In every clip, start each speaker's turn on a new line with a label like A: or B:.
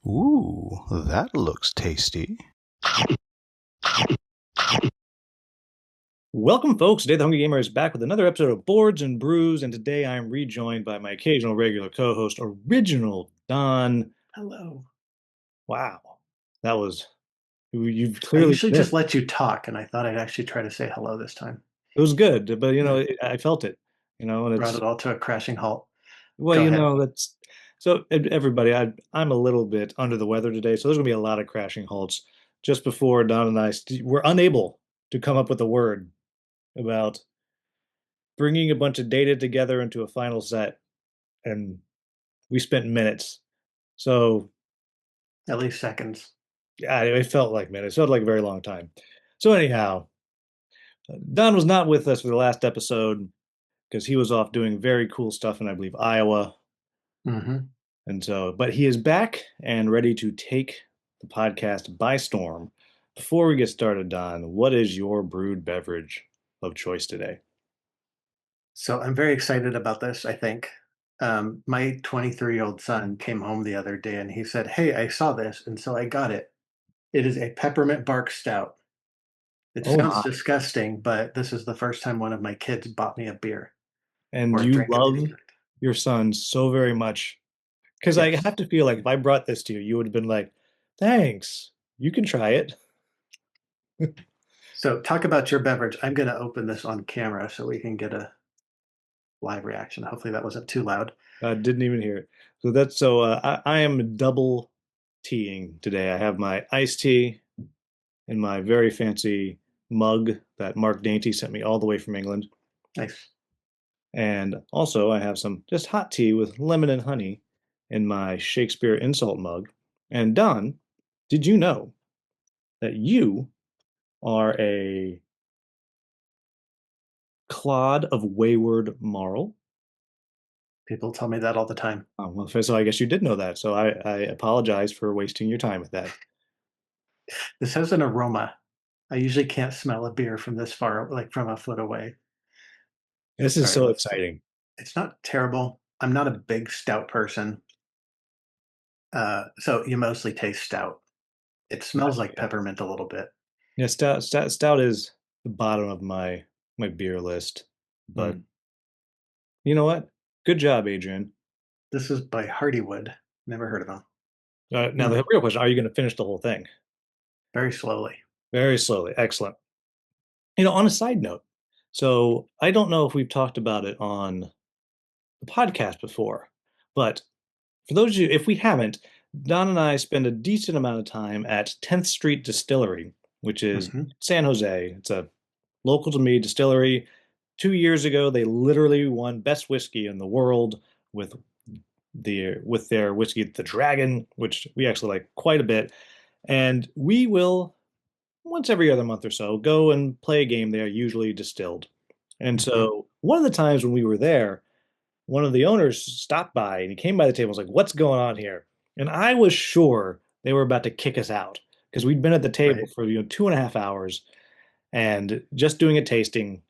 A: Ooh, that looks tasty.
B: Welcome, folks. Today, the Hungry Gamer is back with another episode of Boards and Brews, and today I am rejoined by my occasional regular co-host, Original Don.
C: Hello.
B: Wow, that was you've
C: I
B: clearly
C: usually just
B: missed.
C: let you talk, and I thought I'd actually try to say hello this time.
B: It was good, but
C: Yeah.
B: I felt it. And
C: Brought
B: it's
C: it all to a crashing halt.
B: well,
C: Go ahead.
B: that's so. Everybody, I'm a little bit under the weather today, so there's gonna be a lot of crashing halts. Just before Don and I were unable to come up with a word about bringing a bunch of data together into a final set, and we spent minutes. So
C: At least seconds.
B: yeah, it felt like minutes. It felt like a very long time. So anyhow, Don was not with us for the last episode because he was off doing very cool stuff in, I believe, Iowa.
C: Mm-hmm.
B: And so, but he is back and ready to take the podcast by storm. Before we get started, Don, what is your brewed beverage of choice today?
C: So I'm very excited about this, I think. My 23-year-old son came home the other day and he said, "Hey, I saw this," and so I got it. It is a peppermint bark stout. It
B: Oh
C: sounds
B: my.
C: disgusting, but this is the first time one of my kids bought me a beer
B: And
C: or a
B: you
C: drink of any
B: love
C: kind.
B: your son so very much. Because I
C: Yes.
B: have to feel like if I brought this to you, you would have been like, thanks, you can try it.
C: So talk about your beverage. I'm going to open this on camera so we can get a live reaction. Hopefully that wasn't too loud.
B: Didn't even hear it. I am double teaing today. I have my iced tea in my very fancy mug that Mark Dainty sent me all the way from England.
C: Nice.
B: And also I have some just hot tea with lemon and honey in my Shakespeare insult mug. And Don, did you know that you are a clod of wayward moral?
C: People tell me that all the time.
B: Well, so I guess you did know that. So I apologize for wasting your time with that.
C: This has an aroma. I usually can't smell a beer from this far, like from a foot away.
B: This is
C: Sorry,
B: so
C: let's see.
B: exciting.
C: It's not terrible. I'm not a big stout person. So you mostly taste stout. It smells like
B: Yeah.
C: peppermint a little bit.
B: Yeah, stout is the bottom of my beer list. But
C: Mm.
B: you know what? Good job, Adrian.
C: This is by Hardywood. Never heard of them.
B: Now
C: Mm.
B: the real question: are you going to finish the whole thing?
C: Very slowly.
B: Very slowly. Excellent. On a side note, so I don't know if we've talked about it on the podcast before, but for those of you, if we haven't, Don and I spend a decent amount of time at 10th Street Distillery, which is
C: Hmm.
B: San Jose. It's a local to me distillery. 2 years ago, they literally won best whiskey in the world with their whiskey, the Dragon, which we actually like quite a bit. And we will once every other month or so go and play a game there, usually distilled. And
C: Hmm.
B: so one of the times when we were there, one of the owners stopped by and he came by the table and was like, "What's going on here?" And I was sure they were about to kick us out because we'd been at the table
C: Right.
B: for 2.5 hours and just doing a tasting.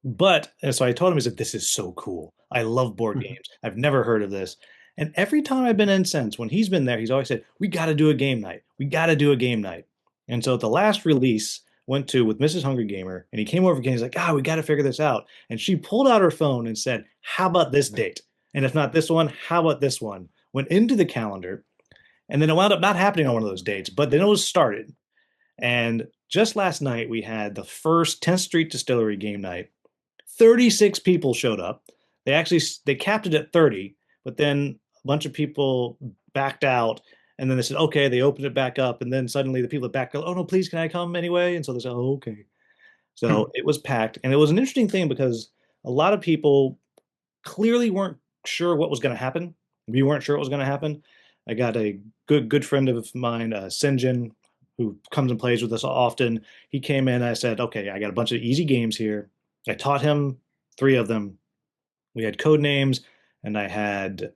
B: But and so I told him, he said, "This is so cool. I love board
C: Hmm.
B: games. I've never heard of this." And every time I've been in since, when he's been there, he's always said, "We got to do a game night. We got to do a game night." And so at the last release, went to with Mrs. Hungry Gamer, and he came over again. He's like, "Ah, we got to figure this out." And she pulled out her phone and said, "How about this date? And if not this one, how about this one?" Went into the calendar, and then it wound up not happening on one of those dates, but then it was started. And just last night, we had the first 10th Street Distillery game night. 36 people showed up. They capped it at 30, but then a bunch of people backed out, and then they said, okay, they opened it back up, and then suddenly the people that backed go, oh no, please, can I come anyway? And so they said, oh, okay. So it was packed, and it was an interesting thing because a lot of people clearly weren't sure what was going to happen. We weren't sure what was going to happen. I got a good friend of mine, Sinjin, who comes and plays with us often. He came in. I said, "Okay, I got a bunch of easy games here." I taught him three of them. We had code names, and I had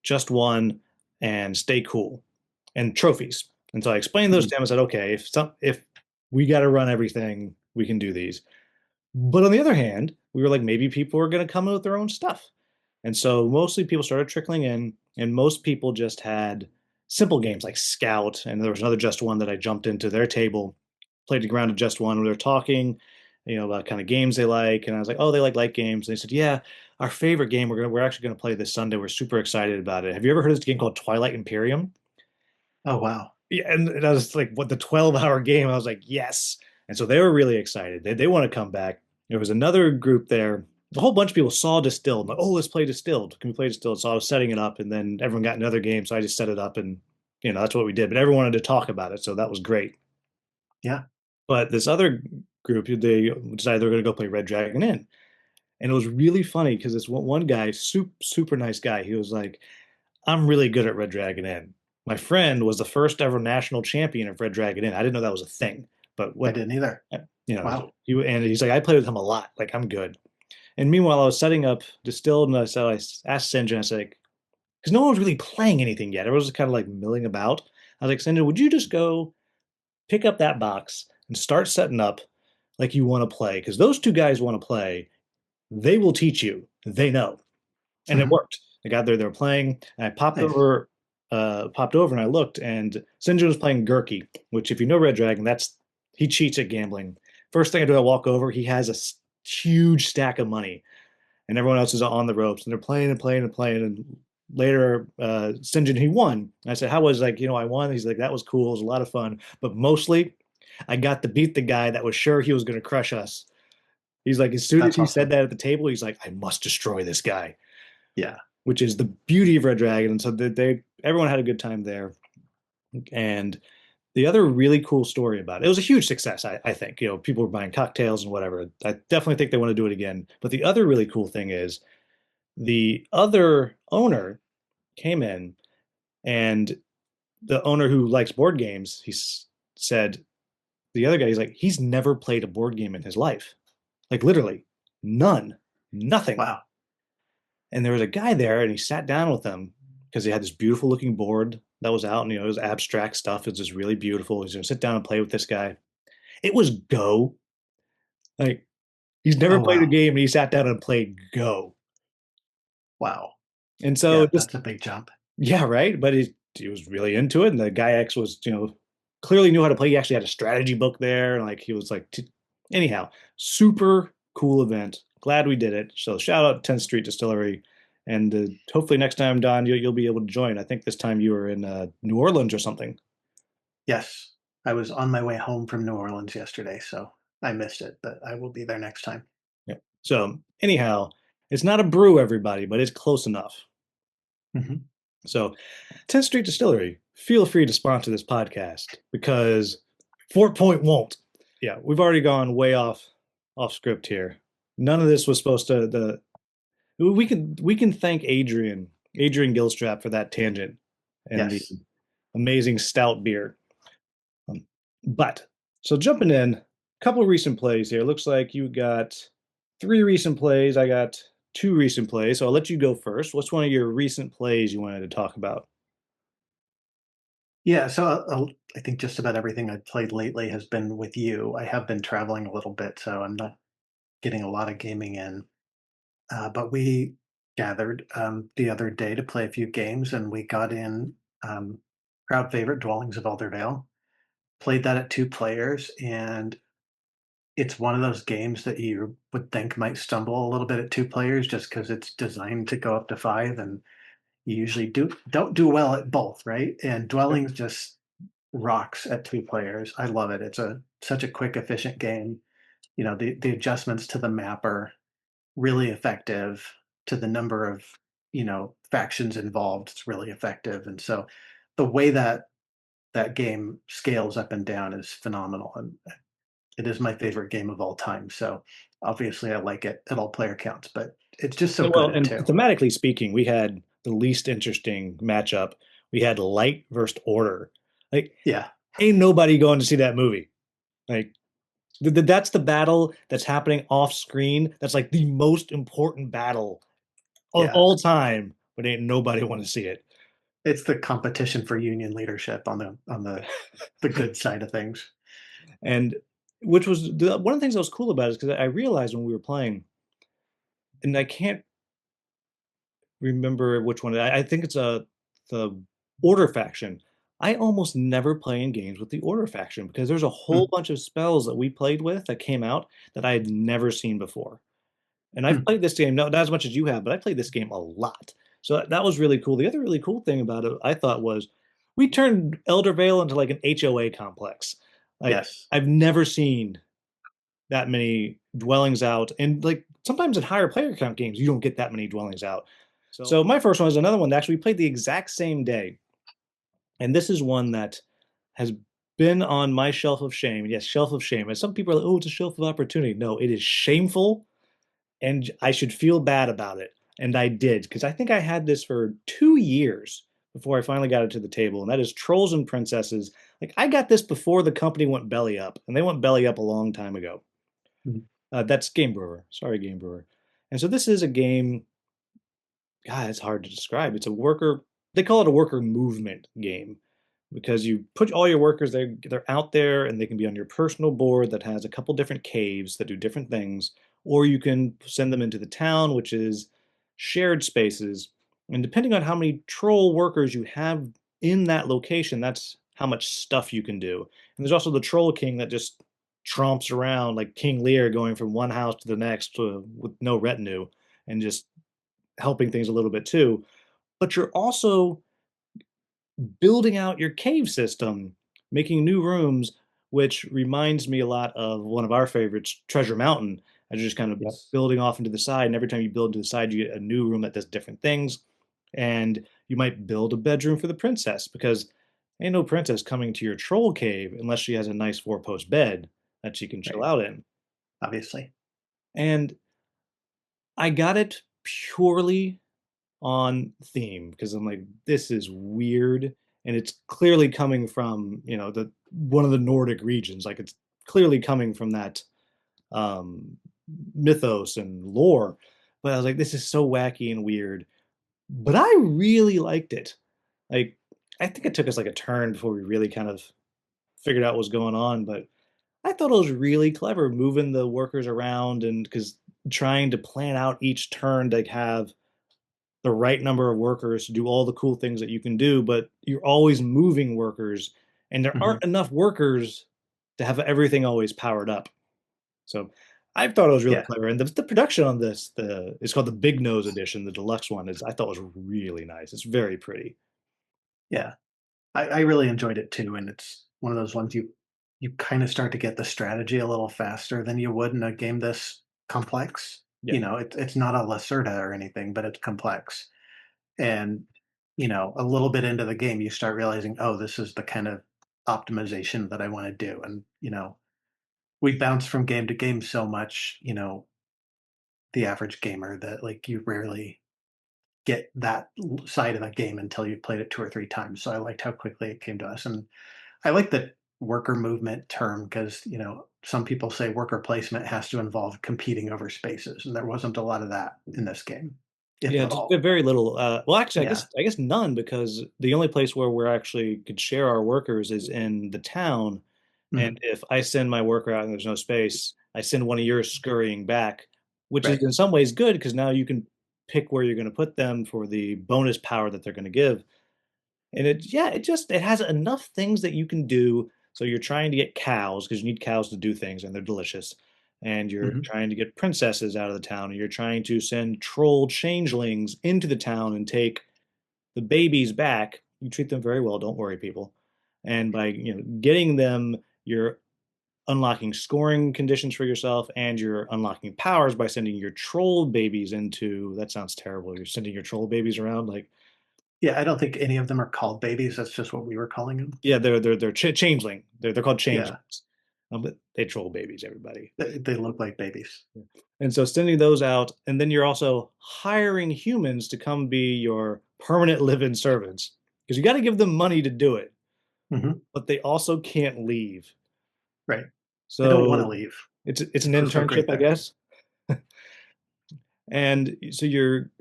B: just one and stay cool and trophies. And so I explained those to him. I said, "Okay, if we got to run everything, we can do these." But on the other hand, we were like, maybe people are going to come in with their own stuff. And so mostly people started trickling in, and most people just had simple games like Scout, and there was another Just One that I jumped into their table, played a round of Just One. We were talking, about kind of games they like, and I was like, "Oh, they like light games." And they said, "Yeah, our favorite game we're actually going to play this Sunday. We're super excited about it. Have you ever heard of this game called Twilight Imperium?"
C: Oh, wow.
B: Yeah, and I was like, "What, the 12-hour game?" I was like, "Yes." And so they were really excited. They want to come back. There was another group there. A whole bunch of people saw Distilled. Like, oh, let's play Distilled. Can we play Distilled? So I was setting it up, and then everyone got another game, so I just set it up, and that's what we did. But everyone wanted to talk about it, so that was great.
C: Yeah.
B: But this other group, they decided they were going to go play Red Dragon Inn, and it was really funny because this one guy, super nice guy, he was like, "I'm really good at Red Dragon Inn. My friend was the first ever national champion of Red Dragon Inn. I didn't know that was a thing, but
C: I
B: what
C: didn't either. Wow.
B: and he's like, I played with him a lot. Like, I'm good." And meanwhile, I was setting up Distilled, and so I asked Sinjin, I said, like, because no one was really playing anything yet. Everyone was kind of like milling about. I was like, Sinjin, would you just go pick up that box and start setting up like you want to play? Because those two guys want to play. They will teach you. They know. And it
C: Hmm.
B: worked. I got there, they were playing, and I
C: Nice.
B: popped over and I looked, and Sinjin was playing Gurki, which if you know Red Dragon, he cheats at gambling. First thing I do, I walk over, he has a huge stack of money, and everyone else is on the ropes, and they're playing and playing and playing. And later, Sinjin, he won. And I said, "How was, like, I won?" He's like, "That was cool. It was a lot of fun, but mostly, I got to beat the guy that was sure he was going to crush us." He's like, as soon as
C: That's
B: he said
C: awesome.
B: that at the table, he's like, "I must destroy this guy,"
C: Yeah.
B: which is the beauty of Red Dragon. And so everyone had a good time there. And the other really cool story about it was a huge success, I think. People were buying cocktails and whatever. I definitely think they want to do it again. But the other really cool thing is the other owner came in, and the owner who likes board games, said, the other guy, he's like, he's never played a board game in his life. Like, literally, none, nothing.
C: Wow.
B: And there was a guy there, and he sat down with them because he had this beautiful looking board that was out, and it was abstract stuff. It was just really beautiful. He's gonna sit down and play with this guy. It was Go. Like, he's never
C: Oh,
B: played a
C: wow.
B: game, and he sat down and played Go.
C: Wow.
B: And so
C: Yeah,
B: just,
C: that's a big jump.
B: yeah, right. But he was really into it, and the guy X was, clearly knew how to play. He actually had a strategy book there, and like he was like, anyhow, super cool event. Glad we did it. So shout out to 10th Street Distillery, and hopefully next time, Don, you'll be able to join. I think this time you were in New Orleans or something.
C: Yes. I was on my way home from New Orleans yesterday, so I missed it, but I will be there next time.
B: Yeah. So anyhow, it's not a brew, everybody, but it's close enough.
C: Mhm.
B: So 10th Street Distillery, feel free to sponsor this podcast because Fort Point won't. Yeah, we've already gone way off script here. None of this was supposed to the we can thank Adrian Gilstrap for that tangent and the
C: Yes.
B: amazing stout beer. Um, but so jumping in, a couple of recent plays here. Looks like you got three recent plays. I got two recent plays, so I'll let you go first. What's one of your recent plays you wanted to talk about?
C: Yeah, so I think just about everything I've played lately has been with you. I have been traveling a little bit, so I'm not getting a lot of gaming in. But we gathered the other day to play a few games, and we got in crowd favorite Dwellings of Eldervale. Played that at 2 players, and it's one of those games that you would think might stumble a little bit at 2 players, just because it's designed to go up to five, and you usually don't do well at both, right? And Dwellings just rocks at 2 players. I love it. It's a such a quick, efficient game. The adjustments to the map are really effective, to the number of, factions involved. It's really effective. And so the way that that game scales up and down is phenomenal. And it is my favorite game of all time. So obviously I like it at all player counts, but it's just so good
B: Well,
C: at
B: and
C: two.
B: thematically speaking, we had the least interesting matchup. We had Light versus Order. Like,
C: Yeah.
B: ain't nobody going to see that movie. Like, that's the battle that's happening off screen. That's like the most important battle of
C: Yeah.
B: all time, but ain't nobody want to see it.
C: It's the competition for union leadership on the good side of things.
B: And which was one of the things that was cool about it is because I realized when we were playing, and I can't remember which one. I think it's the Order faction. I almost never play in games with the order faction because there's a whole
C: Mm,
B: bunch of spells that we played with that came out that I had never seen before. And I've
C: mm.
B: played this game, not as much as you have, but I played this game a lot. So that was really cool. The other really cool thing about it, I thought, was we turned Eldervale into like an HOA complex. Like
C: Yes.
B: I've never seen that many dwellings out, and like sometimes in higher player count games, you don't get that many dwellings out. So my first one is another one that actually we played the exact same day, and this is one that has been on my shelf of shame. Yes, shelf of shame. And some people are like, "Oh, it's a shelf of opportunity." No, it is shameful and I should feel bad about it. And I did because I think I had this for 2 years before I finally got it to the table, and that is Trolls and Princesses. Like I got this before the company went belly up, and they went belly up a long time ago.
C: Mm.
B: That's Game Brewer. Sorry, Game Brewer. And so this is a game. God, it's hard to describe. It's a worker. They call it a worker movement game because you put all your workers they're out there and they can be on your personal board that has a couple different caves that do different things, or you can send them into the town, which is shared spaces. And depending on how many troll workers you have in that location, that's how much stuff you can do. And there's also the troll king that just tromps around like King Lear, going from one house to the next with no retinue and just helping things a little bit too. But you're also building out your cave system, making new rooms, which reminds me a lot of one of our favorites, Treasure Mountain, as you're just kind of
C: Yes.
B: building off into the side. And every time you build to the side, you get a new room that does different things. And you might build a bedroom for the princess because ain't no princess coming to your troll cave unless she has a nice four-post bed that she can chill
C: Right.
B: out in.
C: Obviously.
B: And I got it purely on theme because I'm like, this is weird, and it's clearly coming from the one of the Nordic regions. Like it's clearly coming from that um, mythos and lore. But I was like, this is so wacky and weird. But I really liked it. Like I think it took us like a turn before we really kind of figured out what was going on. But I thought it was really clever moving the workers around and because trying to plan out each turn to have the right number of workers to do all the cool things that you can do, but you're always moving workers, and there
C: Hmm.
B: aren't enough workers to have everything always powered up. So I thought it was really
C: Yeah.
B: clever, and the production on this, the it's called the Big Nose Edition, the deluxe one, is I thought was really nice. It's very pretty.
C: Yeah. I really enjoyed it too, and it's one of those ones you kind of start to get the strategy a little faster than you would in a game this complex.
B: Yeah,
C: It's not a Lacerda or anything, but it's complex. And a little bit into the game, you start realizing, oh, this is the kind of optimization that I want to do. And we bounce from game to game so much. The average gamer that like you rarely get that side of a game until you've played it 2 or 3 times. So I liked how quickly it came to us, and I like the worker movement term because some people say worker placement has to involve competing over spaces, and there wasn't a lot of that in this game, if
B: yeah,
C: at
B: just
C: all.
B: very little. Well, actually, I
C: Yeah.
B: guess I guess none because the only place where we're actually could share our workers is in the town. And
C: Mhm.
B: if I send my worker out and there's no space, I send one of yours scurrying back, which is
C: Right.
B: in some ways good because now you can pick where you're going to put them for the bonus power that they're going to give. And it has enough things that you can do. So you're trying to get cows because you need cows to do things and they're delicious. And you're
C: Mhm.
B: trying to get princesses out of the town, and you're trying to send troll changelings into the town and take the babies back. You treat them very well, don't worry, people. And by getting them, you're unlocking scoring conditions for yourself, and you're unlocking powers by sending your troll babies into. That sounds terrible. You're sending your troll babies around like,
C: Yeah, I don't think any of them are called babies. That's just what we were calling them.
B: yeah, they're changeling. They're called
C: Yeah,
B: changelings, but they troll babies. Everybody.
C: they look like babies.
B: And so sending those out, and then you're also hiring humans to come be your permanent live-in servants because you got to give them money to do it,
C: Mhm.
B: but they also can't leave.
C: Right. They don't want to
B: So
C: leave.
B: it's
C: They
B: an
C: prefer
B: internship,
C: great
B: I
C: there.
B: guess. And so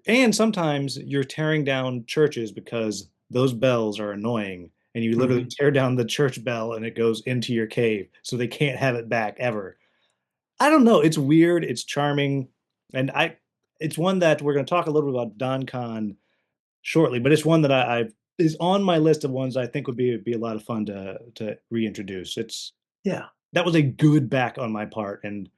B: and sometimes you're tearing down churches because those bells are annoying, and you literally
C: Mhm.
B: tear down the church bell and it goes into your cave, so they can't have it back ever. I don't know. It's weird. It's charming, and it's one that we're going to talk a little bit about DonCon shortly, but it's one that I've is on my list of ones I think would be a lot of fun to reintroduce. It's
C: Yeah.
B: that was a good back on my part, and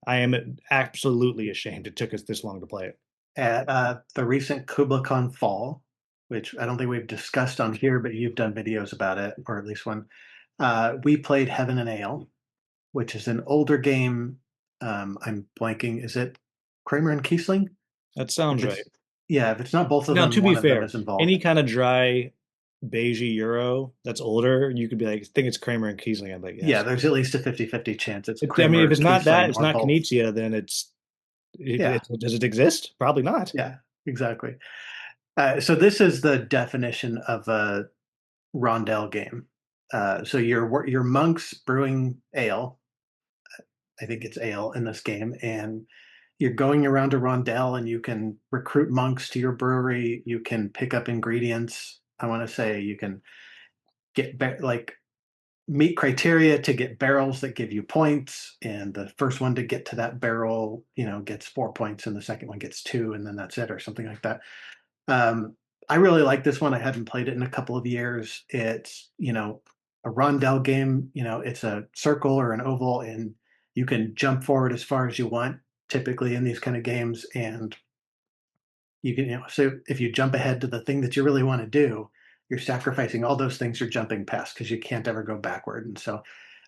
B: I am absolutely ashamed it took us this long to play it.
C: At the recent KublaCon Fall, which I don't think we've discussed on here, but you've done videos about it, or at least one. We played Heaven and Ale, which is an older game. I'm blanking. Is it Kramer and Kiesling?
B: That
C: If
B: sounds right.
C: it's yeah, if it's not both of
B: Now,
C: them,
B: to be
C: one of them
B: fair,
C: is involved.
B: any kind of dry beigey Euro that's older, you could be like, I think it's Kramer and Kiesling. I'm like,
C: Yeah,
B: yes.
C: there's at least a 50-50 chance it's
B: I mean, if
C: Kramer,
B: it's not that,
C: Kiesling,
B: it's
C: or
B: not
C: both.
B: Knizia, then
C: Yeah,
B: does it exist? Probably not.
C: yeah, exactly. So this is the definition of a rondel game. So your monks brewing ale. I think it's ale in this game, and you're going around a rondel, and you can recruit monks to your brewery. You can pick up ingredients. I want to say you can like meet criteria to get barrels that give you points, and the first one to get to that barrel, gets 4 points, and the second one gets two, and then that's it, or something like that. Um, I really like this one. I hadn't played it in a couple of years. It's, a rondel game. It's a circle or an oval, and you can jump forward as far as you want, typically in these kind of games. And you can, so if you jump ahead to the thing that you really want to do, you're sacrificing all those things you're jumping past because you can't ever go backward. And so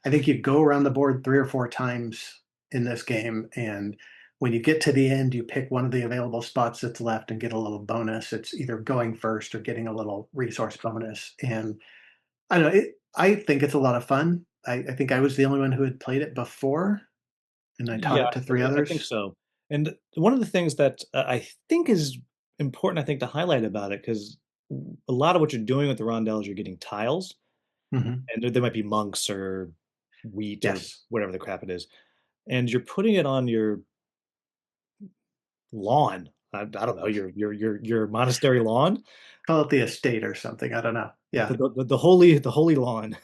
C: I think you go around the board 3 or 4 times in this game. And when you get to the end, you pick one of the available spots that's left and get a little bonus. It's either going first or getting a little resource bonus. And I don't know, I think it's a lot of fun. I think I was the only one who had played it before, and I taught
B: Yeah,
C: it to three
B: I think
C: others.
B: so. And one of the things that I think is important, I think, to highlight about it, because a lot of what you're doing with the rondelle is you're getting tiles,
C: Hmm.
B: and there might be monks or wheat or
C: Yes.
B: whatever the crap it is, and you're putting it on your lawn. I don't know, your monastery lawn,
C: Call it the estate or something. I don't know. Yeah.
B: the holy lawn.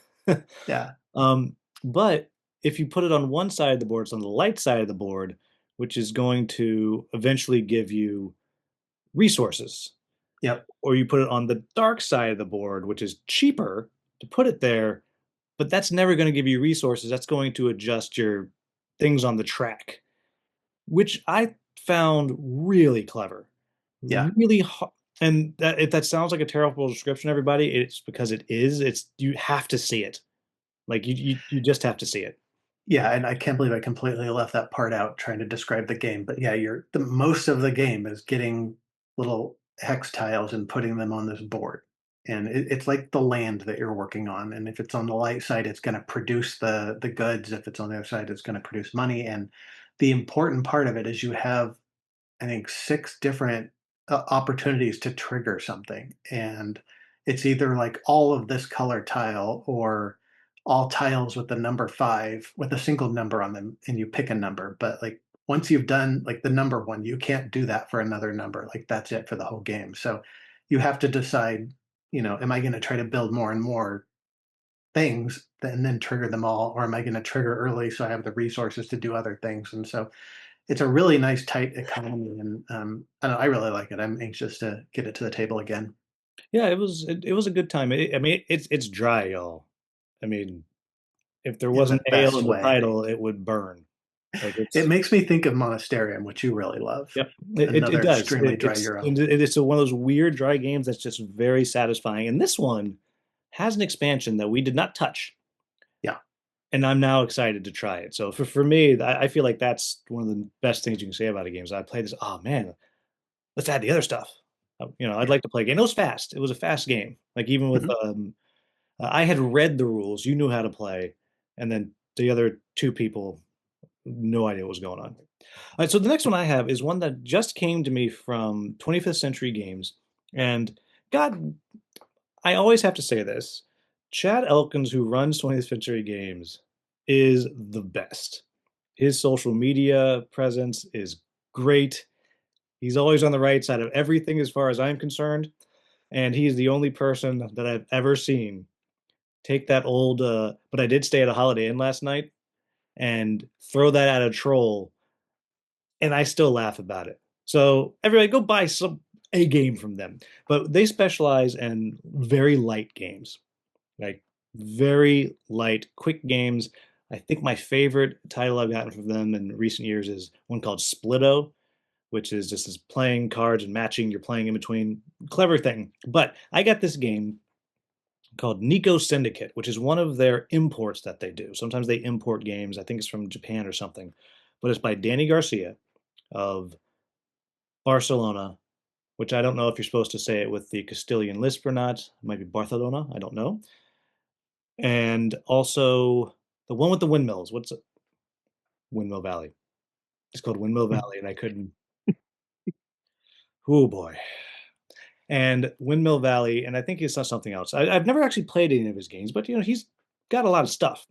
C: Yeah.
B: Um, but if you put it on one side of the board, it's on the light side of the board, which is going to eventually give you resources.
C: Yep.
B: Or you put it on the dark side of the board, which is cheaper to put it there, but that's never going to give you resources. That's going to adjust your things on the track, which I found really clever.
C: Yeah.
B: Really and that if that sounds like a terrible description, everybody, it's because it is. It's you have to see it. Like you just have to see it.
C: Yeah. And I can't believe I completely left that part out trying to describe the game. But yeah, the most of the game is getting little hex tiles and putting them on this board. And it's like the land that you're working on. And if it's on the light side, it's going to produce the goods. If it's on the other side, it's going to produce money. And the important part of it is you have, I think, 6 different opportunities to trigger something. And it's either like all of this color tile or all tiles with the number 5 with a single number on them, and you pick a number. But like once you've done like the number one, you can't do that for another number. Like that's it for the whole game. So you have to decide, am I going to try to build more and more things and then trigger them all, or am I going to trigger early so I have the resources to do other things? And so it's a really nice tight economy, and I don't know, I really like it. I'm anxious to get it to the table again.
B: Yeah, it was a good time. I mean, it's dry, y'all. I mean, if there
C: In the
B: wasn't ale
C: best
B: in the
C: way.
B: title, it would burn. Like
C: It
B: it's
C: makes me think of Monasterium, which you really love.
B: yep, it
C: Another
B: does.
C: extremely dry Euro.
B: It's one of those weird dry games that's just very satisfying. And this one has an expansion that we did not touch,
C: Yeah.
B: and I'm now excited to try it. So for me, I feel like that's one of the best things you can say about a game. Is I played this. Oh man, let's add the other stuff. I'd
C: Yeah.
B: like to play a game. It was fast. It was a fast game. Like even with
C: Mhm.
B: I had read the rules. You knew how to play, and then the other two people, no idea what was going on. All right, so the next one I have is one that just came to me from 25th Century Games, and God, I always have to say this: Chad Elkins, who runs 20th Century Games, is the best. His social media presence is great. He's always on the right side of everything as far as I'm concerned, and he is the only person that I've ever seen take that old but I did stay at a Holiday Inn last night and throw that at a troll, and I still laugh about it. So everybody go buy some a game from them. But they specialize in very light games, like very light, quick games. I think my favorite title I've gotten from them in recent years is one called Splitto, which is just this playing cards and matching. You're playing in between. Clever thing. But I got this game called Neko Syndicate, which is one of their imports that they do. Sometimes they import games. I think it's from Japan or something. But it's by Danny Garcia of Barcelona, which I don't know if you're supposed to say it with the Castilian lisp or not. It might be Barcelona. I don't know. And also the one with the windmills. What's it? Windmill Valley. It's called Windmill Valley, and I couldn't. Oh boy. And Windmill Valley, and I think it's not something else. I've never actually played any of his games, but he's got a lot of stuff.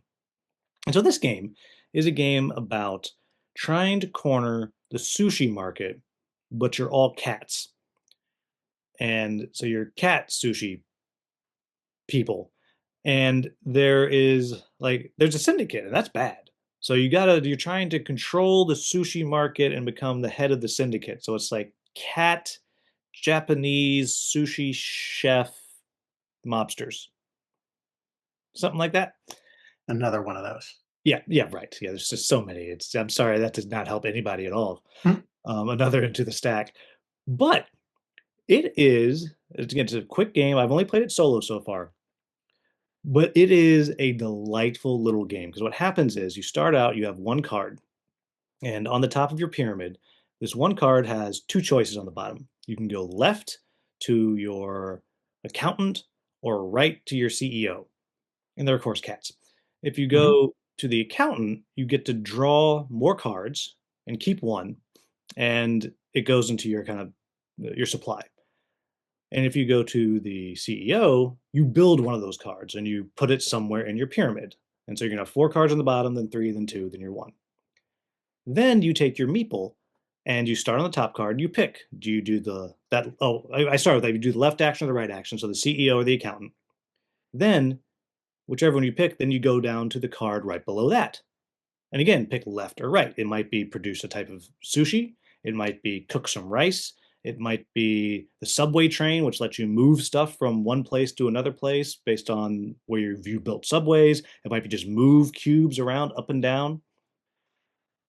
B: And so this game is a game about trying to corner the sushi market, but you're all cats. And so you're cat sushi people. And there's a syndicate, and that's bad. So you're trying to control the sushi market and become the head of the syndicate. So it's like cat Japanese sushi chef mobsters. Something like that.
C: Another one of those.
B: Yeah, yeah, right. Yeah, there's just so many. I'm sorry, that does not help anybody at all.
C: Hmm.
B: Another into the stack. But it's a quick game. I've only played it solo so far, but it is a delightful little game because what happens is you start out, you have one card, and on the top of your pyramid, this one card has two choices on the bottom. You can go left to your accountant or right to your CEO. And they're, of course, cats. If you
C: Hmm.
B: go to the accountant, you get to draw more cards and keep one, and it goes into your kind of your supply. And if you go to the CEO, you build one of those cards and you put it somewhere in your pyramid. And so you're going to have four cards on the bottom, then three, then two, then your one. Then you take your meeple and you start on the top card. You pick. Do you do I start with that. You do the left action or the right action. So the CEO or the accountant. Then, whichever one you pick, then you go down to the card right below that. And again, pick left or right. It might be produce a type of sushi. It might be cook some rice. It might be the subway train, which lets you move stuff from one place to another place based on where you've built subways. It might be just move cubes around up and down.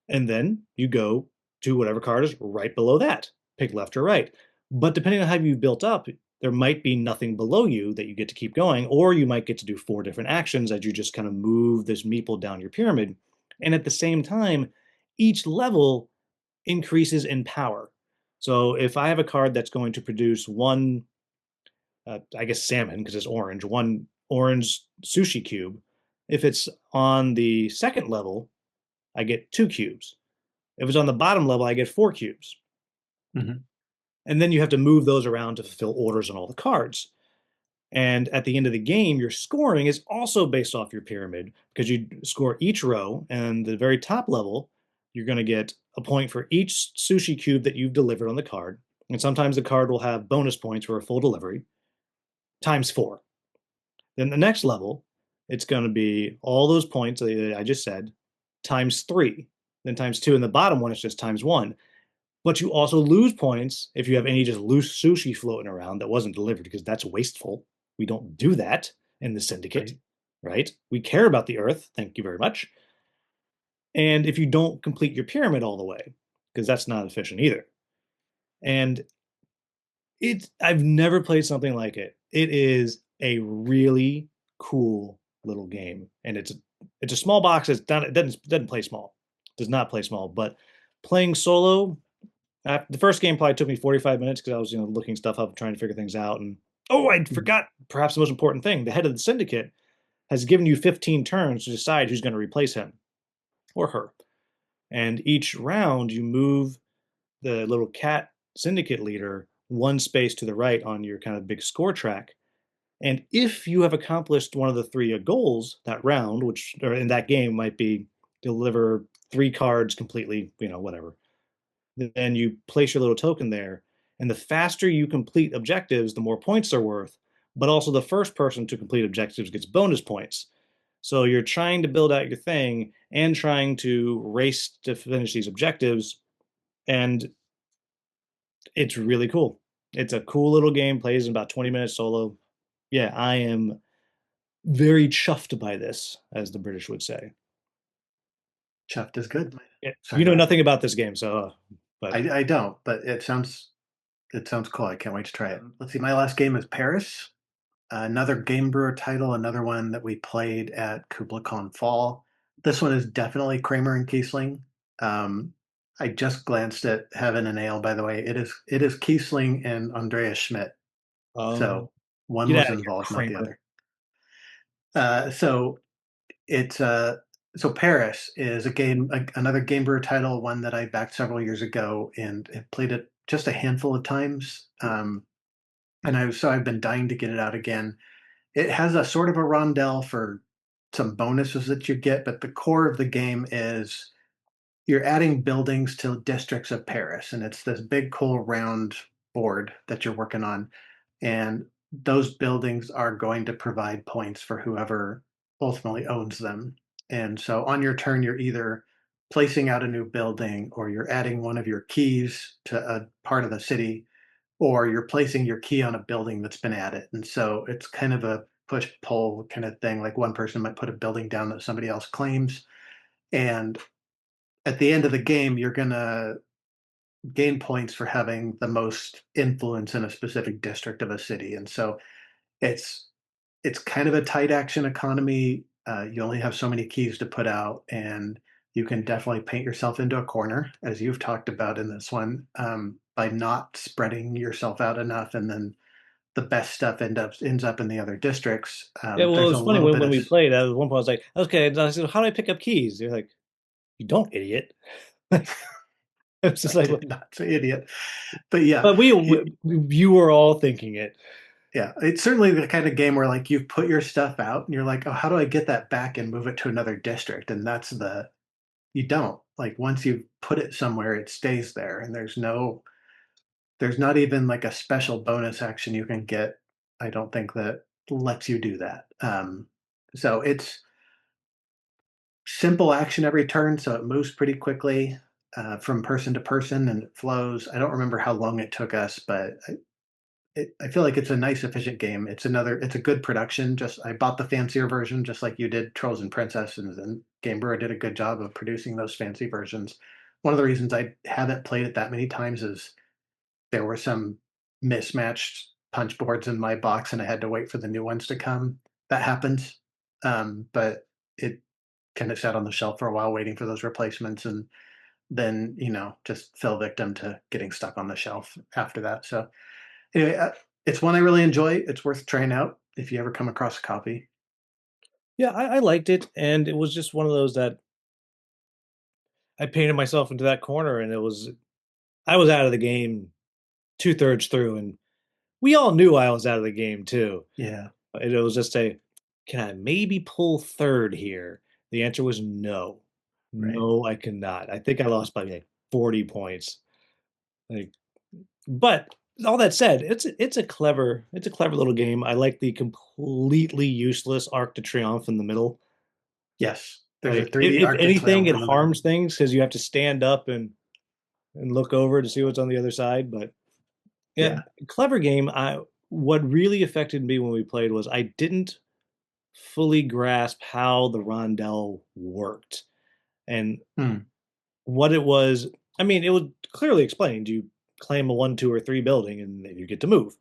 B: And then you go to whatever card is right below that. Pick left or right. But depending on how you've built up, there might be nothing below you that you get to keep going, or you might get to do four different actions as you just kind of move this meeple down your pyramid. And at the same time, each level increases in power. So if I have a card that's going to produce one, I guess salmon, because it's orange, one orange sushi cube, if it's on the second level, I get two cubes. If it's on the bottom level, I get four cubes.
C: Hmm.
B: And then you have to move those around to fulfill orders on all the cards. And at the end of the game, your scoring is also based off your pyramid because you score each row, and the very top level, you're going to get a point for each sushi cube that you've delivered on the card. And sometimes the card will have bonus points for a full delivery times four. Then the next level, it's going to be all those points that I just said times three, then times two. And the bottom one is just times one. But you also lose points if you have any just loose sushi floating around that wasn't delivered because that's wasteful. We don't do that in the syndicate,
C: Right.
B: right? We care about the earth. Thank you very much. And if you don't complete your pyramid all the way, because that's not efficient either. And I've never played something like it. It is a really cool little game. And it's a small box. It doesn't play small. Does not play small, but playing solo, the first game probably took me 45 minutes because I was, looking stuff up, trying to figure things out. And oh, I
C: Mhm.
B: forgot perhaps the most important thing. The head of the syndicate has given you 15 turns to decide who's going to replace him or her. And each round, you move the little cat syndicate leader one space to the right on your kind of big score track. And if you have accomplished one of the three goals that round, which or in that game might be deliver three cards completely, whatever, then you place your little token there. And the faster you complete objectives, the more points they're worth. But also, the first person to complete objectives gets bonus points. So you're trying to build out your thing and trying to race to finish these objectives. And it's really cool. It's a cool little game, plays in about 20 minutes solo. Yeah, I am very chuffed by this, as the British would say.
C: Chuffed is good.
B: Yeah,
C: Sorry,
B: you
C: go
B: know
C: ahead.
B: nothing about this game, so but
C: I don't, but it sounds cool. I can't wait to try it. Let's see. My last game is Paris. Another Game Brewer title, another one that we played at KublaCon Fall. This one is definitely Kramer and Kiesling. Um, I just glanced at Heaven and Ale, by the way. It is Kiesling and Andreas Schmidt. So
B: um,
C: one
B: get
C: was
B: out of here,
C: involved, not the
B: Kramer.
C: other. So it's so Paris is a game, another Game Brewer title, one that I backed several years ago and have played it just a handful of times. I've been dying to get it out again. It has a sort of a rondel for some bonuses that you get, but the core of the game is you're adding buildings to districts of Paris, and it's this big, cool, round board that you're working on, and those buildings are going to provide points for whoever ultimately owns them. And so on your turn, you're either placing out a new building or you're adding one of your keys to a part of the city or you're placing your key on a building that's been added. And so it's kind of a push pull kind of thing. Like one person might put a building down that somebody else claims. And at the end of the game, you're going to gain points for having the most influence in a specific district of a city. And so it's it's kind of a tight action economy. You only have so many keys to put out, and you can definitely paint yourself into a corner, as you've talked about in this one, by not spreading yourself out enough, and then the best stuff ends up in the other districts.
B: Yeah, well, it
C: There's a
B: was funny
C: little bit
B: when
C: of
B: we played. At one point, I was like, "Okay," and I said, "How do I pick up keys?" You're like, "You don't, idiot." It's
C: I
B: just like,
C: did not say idiot, but yeah,
B: but you were all thinking it.
C: yeah, it's certainly the kind of game where like you've put your stuff out and you're like, oh, how do I get that back and move it to another district? And that's the you don't like once you put it somewhere, it stays there, and there's not even like a special bonus action you can get. I don't think that lets you do that. So it's simple action every turn, so it moves pretty quickly from person to person, and it flows. I don't remember how long it took us, but I feel like it's a nice, efficient game. It's a good production. Just I bought the fancier version, just like you did, Trolls and Princesses, and Game Brewer did a good job of producing those fancy versions. One of the reasons I haven't played it that many times is there were some mismatched punch boards in my box, and I had to wait for the new ones to come. That happens, but it kind of sat on the shelf for a while, waiting for those replacements, and then just fell victim to getting stuck on the shelf after that. So anyway, it's one I really enjoy. It's worth trying out if you ever come across a copy.
B: Yeah, I liked it, and it was just one of those that I painted myself into that corner, and I was out of the game 2/3 through, and we all knew I was out of the game too.
C: Yeah,
B: And it was just can I maybe pull third here? The answer was no.
C: right.
B: No, I cannot. I think I lost by like 40 points. Like, but all that said, it's a clever little game. I like the completely useless Arc de Triomphe in the middle.
C: Yes, there's a
B: Like,
C: 3D
B: if
C: Arc de
B: anything,
C: Triomphe
B: it
C: in the middle.
B: harms things because you have to stand up and look over to see what's on the other side. But yeah,
C: Yeah.
B: clever game. I What really affected me when we played was I didn't fully grasp how the rondel worked and
C: Hmm.
B: what it was. I mean, it was clearly explained. You claim a one, two, or three building, and then you get to move.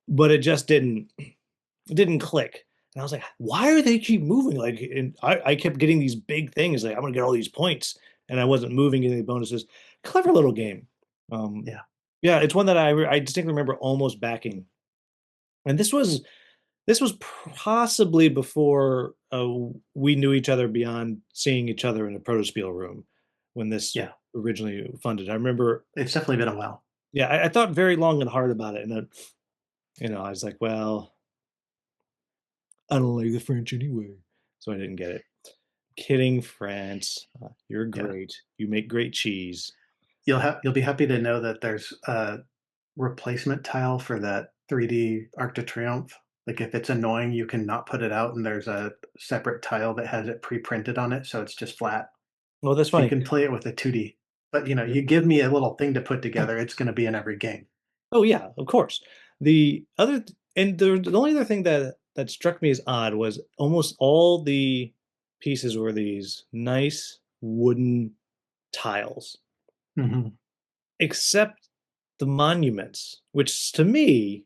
B: But it didn't click. And I was like, why are they keep moving? Like, and I kept getting these big things. Like, I'm gonna get all these points, and I wasn't moving any bonuses. Clever little game. Um,
C: Yeah.
B: yeah, it's one that I distinctly remember almost backing. And this was possibly before we knew each other beyond seeing each other in a protospiel room when this
C: Yeah.
B: originally funded. I remember,
C: It's definitely been a while.
B: yeah, I thought very long and hard about it, and I was like, well, I don't like the French anyway, so I didn't get it. Kidding, France. You're
C: Yeah.
B: great. You make great cheese.
C: You'll be happy to know that there's a replacement tile for that 3D Arc de Triomphe. Like if it's annoying, you can not put it out, and there's a separate tile that has it pre-printed on it, so it's just flat.
B: Well, that's
C: So you
B: funny.
C: can play it with a 2D. But you give me a little thing to put together, it's going to be in every game.
B: Oh yeah, of course. The only other thing that struck me as odd was almost all the pieces were these nice wooden tiles,
C: Hmm.
B: except the monuments, which to me,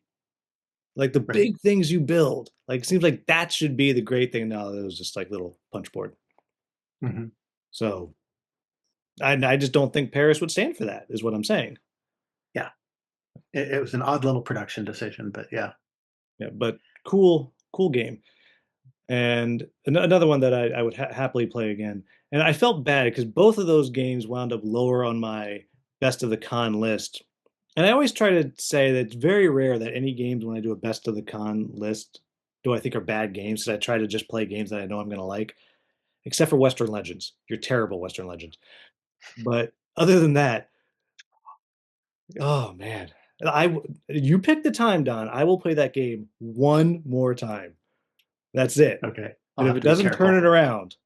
B: like the
C: Right.
B: big things you build, like seems like that should be the great thing. No, it was just like little punch board.
C: Hmm.
B: So I just don't think Paris would stand for that, is what I'm saying.
C: Yeah. It was an odd little production decision, but yeah.
B: Yeah, but cool game. And another one that I would happily play again. And I felt bad because both of those games wound up lower on my best of the con list. And I always try to say that it's very rare that any games when I do a best of the con list do I think are bad games. So I try to just play games that I know I'm going to like, except for Western Legends. You're terrible, Western Legends. But other than that, oh man, you pick the time, Don. I will play that game one more time. That's it.
C: Okay. I'll
B: And if
C: have
B: it
C: to be
B: doesn't turn it
C: careful.
B: around,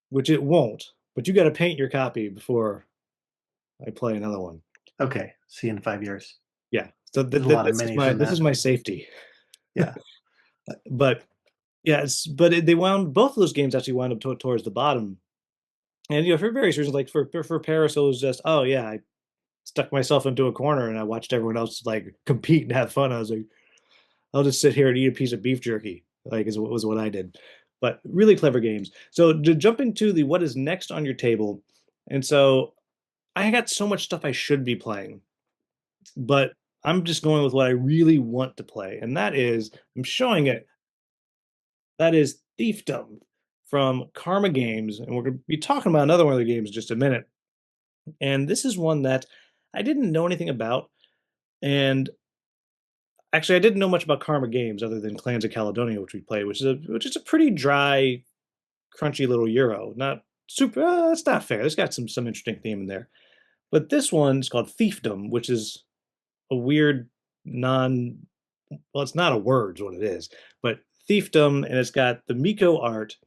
B: which it won't, but you got to paint your copy before I play another one.
C: Okay. See you in 5 years.
B: Yeah. So
C: There's a lot of
B: this is
C: minis
B: my
C: in that.
B: safety.
C: Yeah.
B: But yes, but they wound both of those games actually wound up towards the bottom, and for various reasons, like for Paris, it was just yeah, I stuck myself into a corner and I watched everyone else like compete and have fun. I was like, I'll just sit here and eat a piece of beef jerky, like is was what I did. But really clever games. So to jump into the what is next on your table, and so I got so much stuff I should be playing, but I'm just going with what I really want to play, and that is I'm showing it. That is Thiefdom from Karma Games, and we're going to be talking about another one of the games in just a minute. And this is one that I didn't know anything about, and actually I didn't know much about Karma Games other than Clans of Caledonia, which we played, which is a pretty dry, crunchy little Euro. Not super. It's not fair. It's got some interesting theme in there, but this one is called Thiefdom, which is a weird non well, it's not a word, is what it is, but Thiefdom, and it's got the Miko art,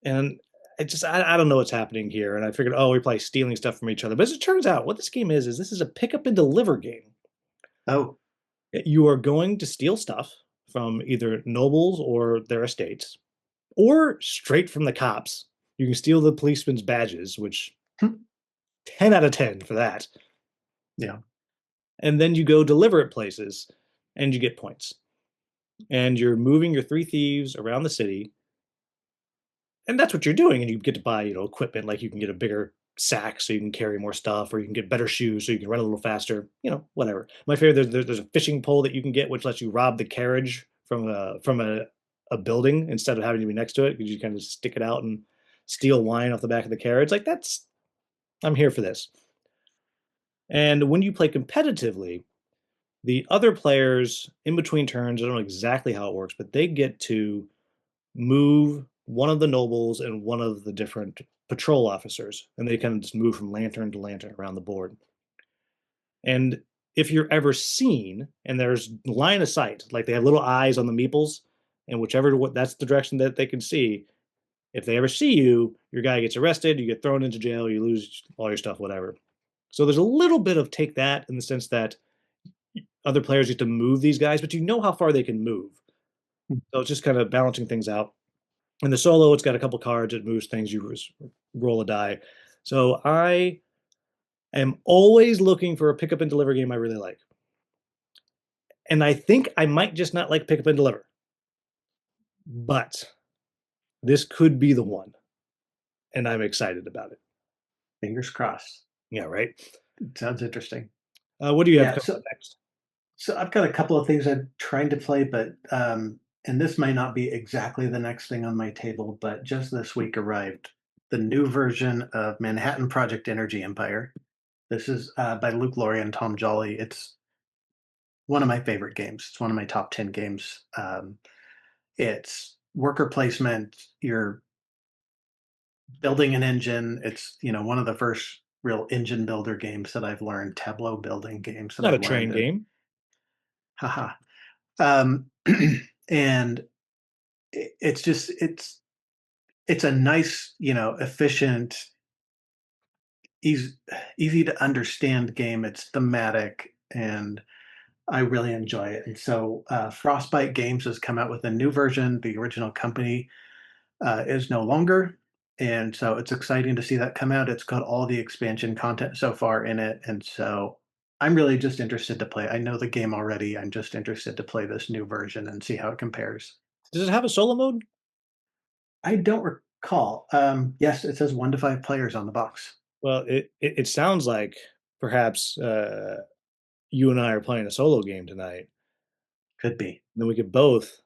B: and I don't know what's happening here. And I figured, oh, we're probably stealing stuff from each other. But as it turns out, what this game is this is a pick up and deliver game.
C: Oh,
B: You are going to steal stuff from either nobles or their estates, or straight from the cops. You can steal the policeman's badges, which 10 out of 10 for that.
C: yeah.
B: And then you go deliver at places and you get points. And you're moving your three thieves around the city, and that's what you're doing. And you get to buy equipment, like you can get a bigger sack so you can carry more stuff, or you can get better shoes so you can run a little faster, whatever. My favorite, there's a fishing pole that you can get which lets you rob the carriage from a building instead of having to be next to it, because you kind of stick it out and steal wine off the back of the carriage. Like, that's I'm here for this. And when you play competitively, the other players in between turns, I don't know exactly how it works, but they get to move one of the nobles and one of the different patrol officers, and they kind of just move from lantern to lantern around the board. And if you're ever seen, and there's line of sight, like they have little eyes on the meeples, and that's the direction that they can see. If they ever see you, your guy gets arrested, you get thrown into jail, you lose all your stuff, whatever. So there's a little bit of take that in the sense that other players get to move these guys, but you know how far they can move. So it's just kind of balancing things out. In the solo, it's got a couple cards, it moves things, you roll a die. So I am always looking for a pick up and deliver game I really like. And I think I might just not like pick up and deliver, but this could be the one. And I'm excited about it.
C: Fingers crossed.
B: Yeah, right.
C: It sounds interesting.
B: What do you have
C: Yeah.
B: coming
C: So
B: up next?
C: so I've got a couple of things I'm trying to play, but and this might not be exactly the next thing on my table, but just this week arrived the new version of Manhattan Project Energy Empire. This is by Luke Laurie and Tom Jolly. It's one of my favorite games. It's one of my top 10 games. It's worker placement. You're building an engine. It's, one of the first real engine builder games that I've learned, Tableau building games that
B: Not a
C: I've
B: train
C: learned. And
B: game.
C: haha. Um, and it's just it's a nice, efficient, easy easy to understand game. It's thematic. and I really enjoy it. And so Frostbite Games has come out with a new version. The original company is no longer. And so it's exciting to see that come out. It's got all the expansion content so far in it. And so I'm really just interested to play. I know the game already. I'm just interested to play this new version and see how it compares.
B: Does it have a solo mode?
C: I don't recall. Yes, it says 1 to 5 players on the box.
B: Well, it sounds like perhaps you and I are playing a solo game tonight.
C: Could be.
B: Then we could both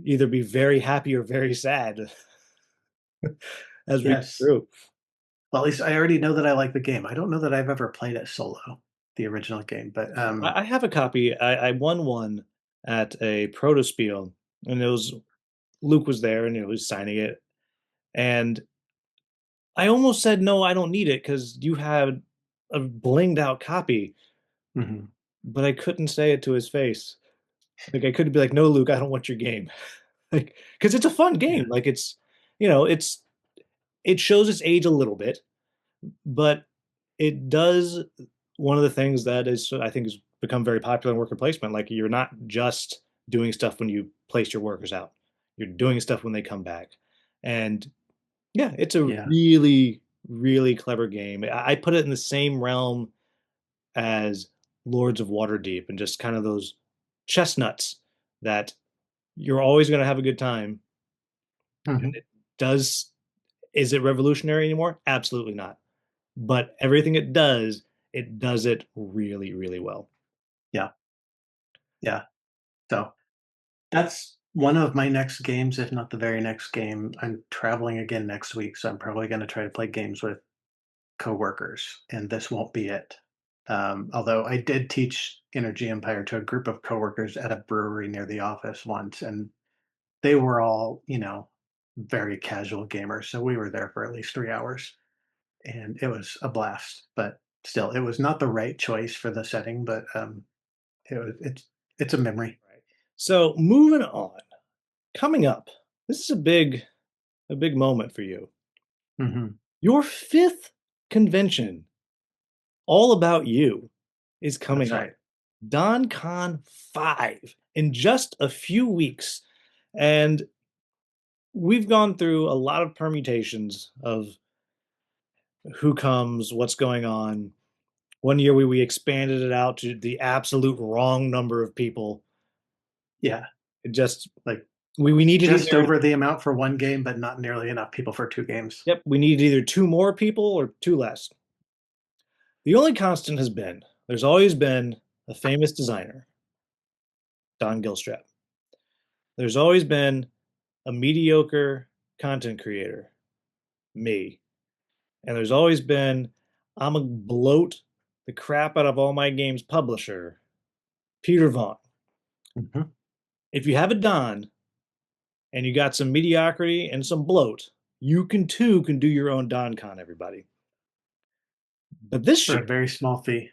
B: either be very happy or very sad as we go
C: Yes.
B: through.
C: Well, at least I already know that I like the game. I don't know that I've ever played it solo, the original game, but
B: I have a copy. I won one at a proto spiel, and it was Luke was there, and he was signing it, and I almost said no, I don't need it because you had a blinged out copy,
C: mhm.
B: but I couldn't say it to his face. Like I couldn't be like, no, Luke, I don't want your game, like because it's a fun
C: Yeah.
B: game. Like it's it shows its age a little bit, but it does one of the things that is I think has become very popular in worker placement. Like you're not just doing stuff when you place your workers out; you're doing stuff when they come back. And yeah, it's a
C: Yeah.
B: really, really clever game. I put it in the same realm as Lords of Waterdeep and just kind of those chestnuts that you're always going to have a good time.
C: Mhm.
B: It does. Is it revolutionary anymore? Absolutely not. But everything it does it really, really well.
C: Yeah. Yeah. So that's one of my next games, if not the very next game. I'm traveling again next week, so I'm probably going to try to play games with coworkers, and this won't be it. Although I did teach Energy Empire to a group of coworkers at a brewery near the office once, and they were all, very casual gamers. So we were there for at least 3 hours, and it was a blast. But still, it was not the right choice for the setting, but it's a memory.
B: Right. So moving on, coming up, this is a big moment for you.
C: Hmm.
B: Your fifth convention, all about you, is
C: That's
B: coming up.
C: right.
B: DonCon5 in just a few weeks. And we've gone through a lot of permutations of who comes, what's going on. One year we expanded it out to the absolute wrong number of people.
C: Yeah,
B: It just
C: like
B: we needed
C: just
B: either
C: over the amount for one game, but not nearly enough people for 2 games.
B: yep, we needed either two more people or two less. The only constant has been there's always been a famous designer, Don Gilstrap. There's always been a mediocre content creator, me. And there's always been I'm a bloat the crap out of all my games publisher, Peter Vaughn.
C: Mhm.
B: If you have a Don and you got some mediocrity and some bloat, you can too can do your own DonCon, everybody. But this
C: For
B: year,
C: a very small fee.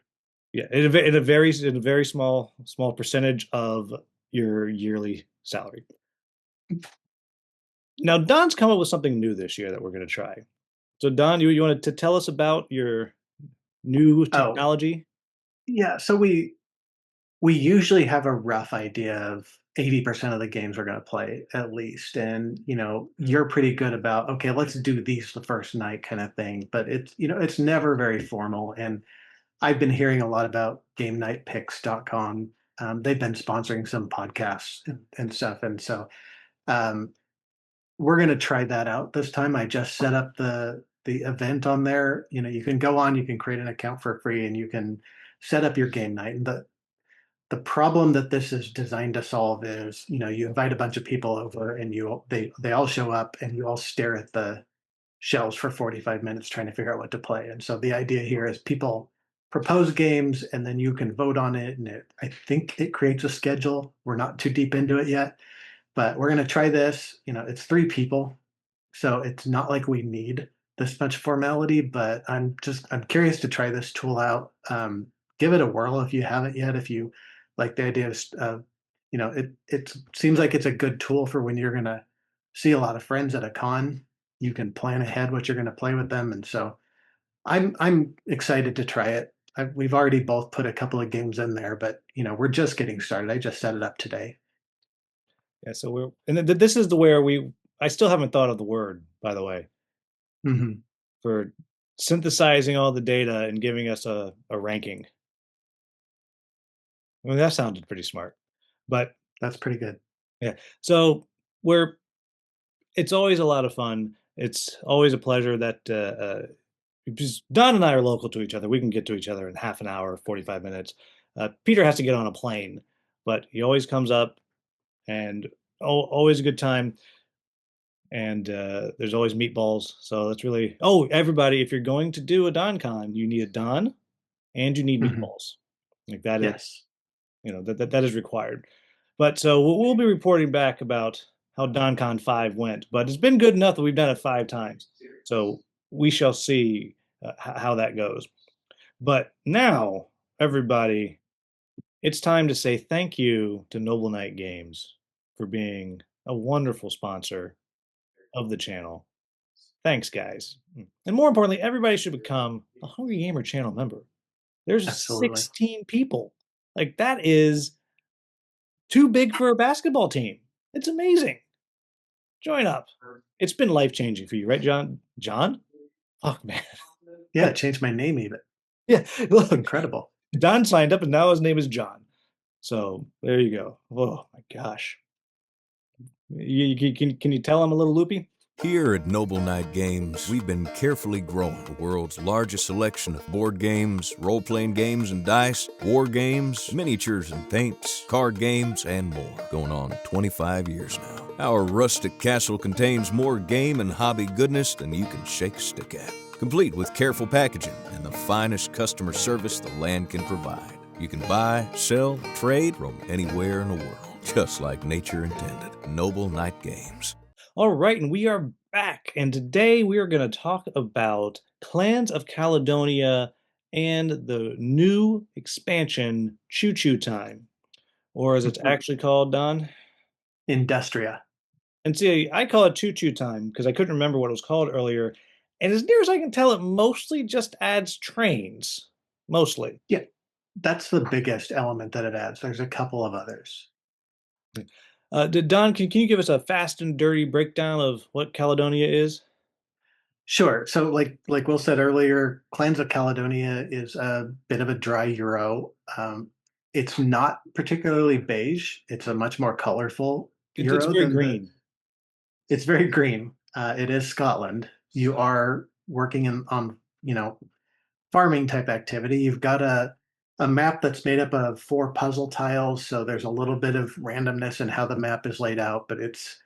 B: yeah, in a very small percentage of your yearly salary. Now Don's come up with something new this year that we're going to try. So Don, you wanted to tell us about your new
C: Oh,
B: technology?
C: yeah. So we usually have a rough idea of 80% of the games we're going to play at least. And, you're pretty good about, okay, let's do these the first night kind of thing. But it's never very formal. And I've been hearing a lot about GameNightPicks.com. They've been sponsoring some podcasts and stuff. And so um, we're going to try that out this time. I just set up the event on there. You can go on, you can create an account for free, and you can set up your game night. And the problem that this is designed to solve is, you invite a bunch of people over, and they all show up, and you all stare at the shelves for 45 minutes trying to figure out what to play. And so the idea here is people propose games, and then you can vote on it. And I think it creates a schedule. We're not too deep into it yet, but we're going to try this. It's 3 people, so it's not like we need this much formality, but I'm curious to try this tool out. Give it a whirl if you haven't yet. If you like the idea of, it seems like it's a good tool for when you're gonna see a lot of friends at a con. You can plan ahead what you're gonna play with them, and so I'm excited to try it. we've already both put a couple of games in there, but we're just getting started. I just set it up today.
B: Yeah, so we're and this is the where I still haven't thought of the word, by the way,
C: Hmm.
B: for synthesizing all the data and giving us a ranking. I mean, that sounded pretty smart. But
C: That's pretty good.
B: yeah, so we're it's always a lot of fun. It's always a pleasure that because Don and I are local to each other. We can get to each other in half an hour, 45 minutes. Peter has to get on a plane, but he always comes up and always a good time. And there's always meatballs. So that's really, oh, everybody, if you're going to do a DonCon, you need a Don and you need
C: Hmm.
B: meatballs. Like that is,
C: Yes.
B: that is required. But so we'll be reporting back about how DonCon 5 went. But it's been good enough that we've done it 5 times. So we shall see how that goes. But now, everybody, it's time to say thank you to NobleKnight Games for being a wonderful sponsor of the channel. Thanks, guys. And more importantly, everybody should become a Hungry Gamer channel member. There's
C: Absolutely.
B: 16 people. Like, that is too big for a basketball team. It's amazing. Join up. It's been life changing for you, right, John? John? Oh, man.
C: Yeah, it changed my name even.
B: Yeah, look,
C: Incredible.
B: Don signed up and now his name is John. So there you go. Oh, my gosh. Can you tell I'm a little loopy?
D: Here at NobleKnight Games, we've been carefully growing the world's largest selection of board games, role-playing games and dice, war games, miniatures and paints, card games, and more. Going on 25 years now. Our rustic castle contains more game and hobby goodness than you can shake a stick at. Complete with careful packaging and the finest customer service the land can provide. You can buy, sell, trade from anywhere in the world, just like nature intended. NobleKnight Games.
B: All right, and we are back. And today we are going to talk about Clans of Caledonia and the new expansion, Choo Time, or as it's actually called, Don.
C: Industria.
B: And see, I call it Choo Time because I couldn't remember what it was called earlier. And as near as I can tell, it mostly just adds trains. Mostly.
C: Yeah, that's the biggest element that it adds. There's a couple of others.
B: Don, can you give us a fast and dirty breakdown of what Caledonia is?
C: Sure. So, like Will said earlier, Clans of Caledonia is a bit of a dry Euro. It's not particularly beige. It's a much more colorful
B: It's
C: Euro
B: very
C: than the.
B: green.
C: It's very green. It is Scotland. You are working on farming type activity. You've got a map that's made up of 4 puzzle tiles, so there's a little bit of randomness in how the map is laid out, but it's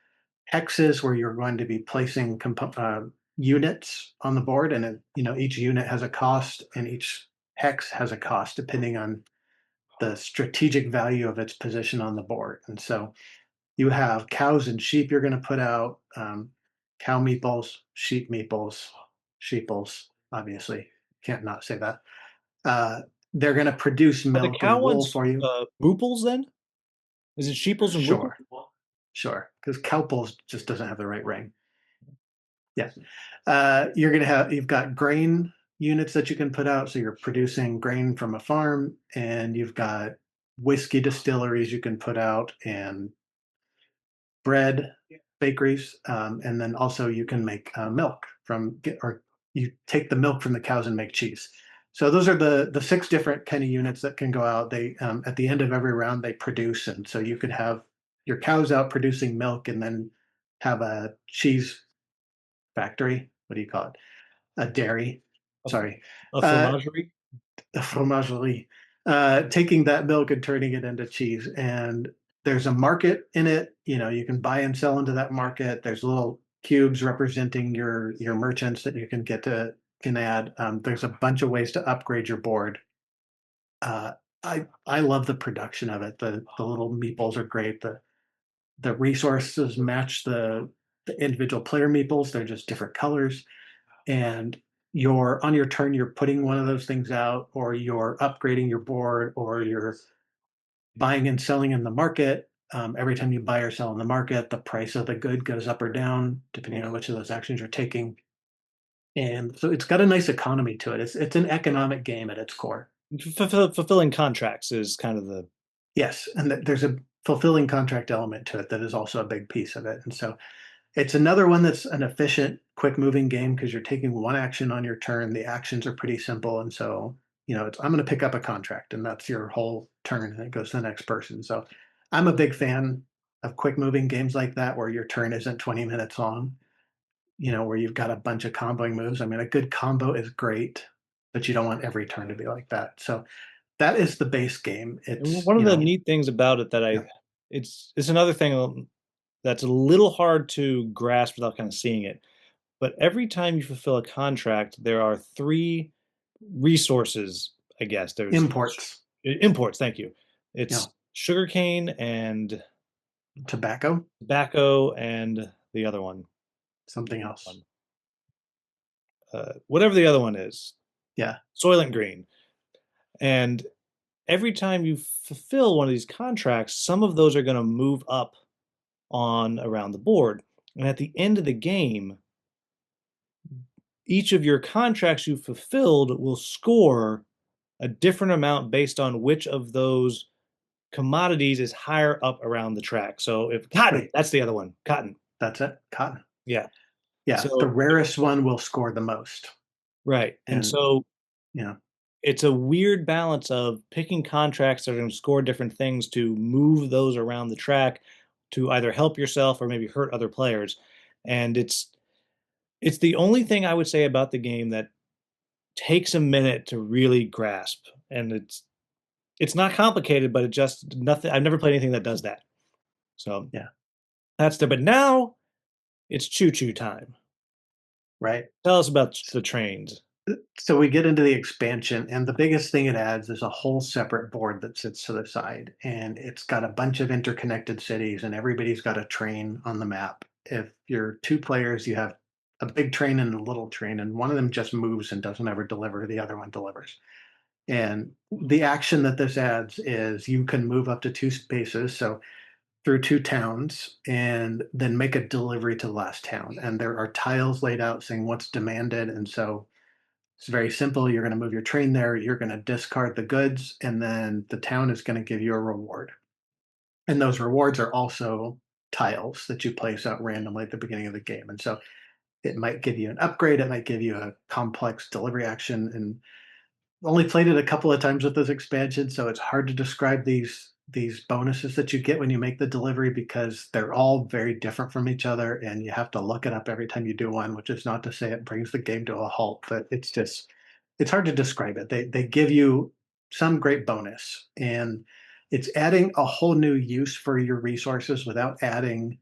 C: hexes where you're going to be placing units on the board, and each unit has a cost, and each hex has a cost depending on the strategic value of its position on the board. And so you have cows and sheep you're going to put out, cow meeples, sheeples. Obviously, can't not say that. Uh, they're going to produce
B: Are the
C: milk
B: cow
C: and wool
B: ones
C: for you.
B: booples then? Is it sheeples and booples?
C: Sure, sure, because cowples just doesn't have the right ring. Yeah. You've got grain units that you can put out. So you're producing grain from a farm, and you've got whiskey distilleries you can put out, and bread bakeries. And then also you can make milk or you take the milk from the cows and make cheese. So those are the 6 different kind of units that can go out. They at the end of every round they produce, and so you could have your cows out producing milk, and then have a cheese factory. What do you call it? A dairy.
B: A,
C: Sorry,
B: a
C: uh,
B: fromagerie?
C: a fromagerie. Taking that milk and turning it into cheese. And there's a market in it. You can buy and sell into that market. There's little cubes representing your merchants that you can add. There's a bunch of ways to upgrade your board. Uh, I love the production of it. The little meeples are great. The resources match the individual player meeples. They're just different colors, and you're on your turn, you're putting one of those things out, or you're upgrading your board, or you're buying and selling in the market. Every time you buy or sell in the market, the price of the good goes up or down depending on which of those actions you're taking. And so it's got a nice economy to it. It's an economic game at its core.
B: Fulfilling contracts is kind of the
C: Yes, and there's a fulfilling contract element to it that is also a big piece of it. And so it's another one that's an efficient, quick moving game because you're taking one action on your turn. The actions are pretty simple. And so, it's I'm going to pick up a contract and that's your whole turn and it goes to the next person. So I'm a big fan of quick moving games like that where your turn isn't 20 minutes long, where you've got a bunch of comboing moves. I mean, a good combo is great, but you don't want every turn to be like that. So that is the base game.
B: and
C: It's,
B: one of the neat things about it that
C: yeah,
B: it's another thing that's a little hard to grasp without kind of seeing it. But every time you fulfill a contract, there are three resources, I guess. There's
C: imports,
B: imports, thank you.
C: you
B: It's
C: know,
B: sugarcane and
C: tobacco,
B: tobacco and the other one.
C: something else.
B: Whatever the other one is,
C: Yeah.
B: Soylent Green. And every time you fulfill one of these contracts, some of those are going to move up on around the board. And at the end of the game, each of your contracts you fulfilled will score a different amount based on which of those commodities is higher up around the track. So if cotton,
C: Right.
B: that's the other one, cotton.
C: That's it. Cotton.
B: Yeah.
C: Yeah. The
B: So,
C: rarest one will score the most.
B: right. And
C: And
B: so
C: yeah,
B: it's a weird balance of picking contracts that are going to score different things to move those around the track to either help yourself or maybe hurt other players. And it's the only thing I would say about the game that takes a minute to really grasp. And it's not complicated, but it just nothing. I've never played anything that does that. So
C: yeah.
B: that's there. But now it's choo choo time.
C: Right.
B: Tell us about the trains.
C: So we get into the expansion, and the biggest thing it adds is a whole separate board that sits to the side, and it's got a bunch of interconnected cities, and everybody's got a train on the map. If you're two players, you have a big train and a little train, and one of them just moves and doesn't ever deliver, the other one delivers. And the action that this adds is you can move up to two spaces, so through two towns, and then make a delivery to the last town. And there are tiles laid out saying what's demanded, and so it's very simple. You're going to move your train there. You're going to discard the goods, and then the town is going to give you a reward. And those rewards are also tiles that you place out randomly at the beginning of the game. And so it might give you an upgrade. It might give you a complex delivery action. And only played it a couple of times with this expansion, so it's hard to describe these bonuses that you get when you make the delivery because they're all very different from each other, and you have to look it up every time you do one. Which is not to say it brings the game to a halt, but it's hard to describe it. They give you some great bonus, and it's adding a whole new use for your resources without adding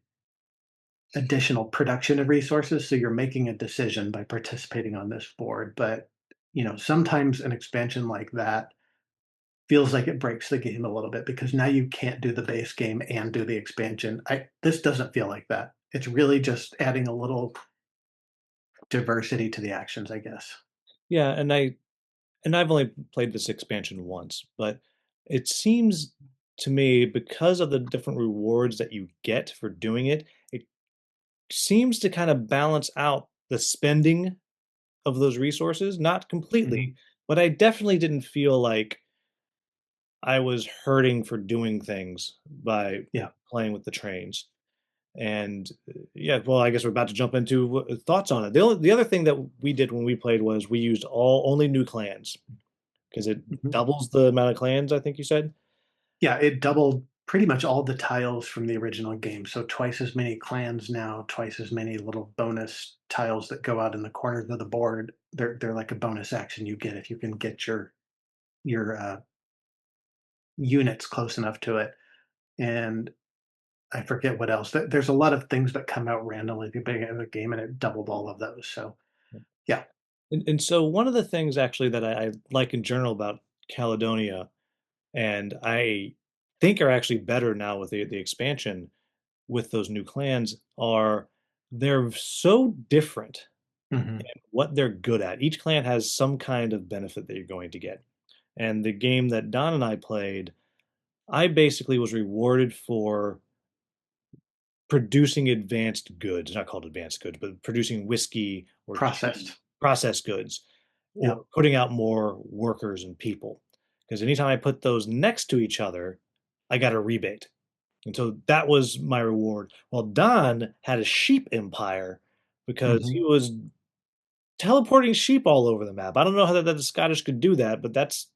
C: additional production of resources. So you're making a decision by participating on this board. But sometimes an expansion like that feels like it breaks the game a little bit because now you can't do the base game and do the expansion. This doesn't feel like that. It's really just adding a little diversity to the actions, I guess.
B: Yeah, and I've only played this expansion once, but it seems to me because of the different rewards that you get for doing it, it seems to kind of balance out the spending of those resources, not completely,
C: Mhm.
B: but I definitely didn't feel like I was hurting for doing things by
C: Yeah.
B: playing with the trains. And yeah, well, I guess we're about to jump into thoughts on it. The other thing that we did when we played was we used all only new clans because it
C: Mhm.
B: doubles the amount of clans. I think you said.
C: Yeah, it doubled pretty much all the tiles from the original game. So twice as many clans now, twice as many little bonus tiles that go out in the corners of the board. They're like a bonus action you get if you can get your units close enough to it. And I forget what else. There's a lot of things that come out randomly at the beginning of the game, and it doubled all of those. So yeah.
B: And so one of the things actually that I like in general about Caledonia, and I think are actually better now with the expansion with those new clans, are they're so different
C: Mhm.
B: what they're good at. Each clan has some kind of benefit that you're going to get. And the game that Don and I played, I basically was rewarded for producing advanced goods, not called advanced goods, but producing whiskey or cheese,
C: Processed.
B: processed goods,
C: Yeah.
B: or putting out more workers and people. because anytime I put those next to each other, I got a rebate. And so that was my reward. While Don had a sheep empire because
C: Hmm.
B: he was teleporting sheep all over the map. I don't know how that the Scottish could do that, but that's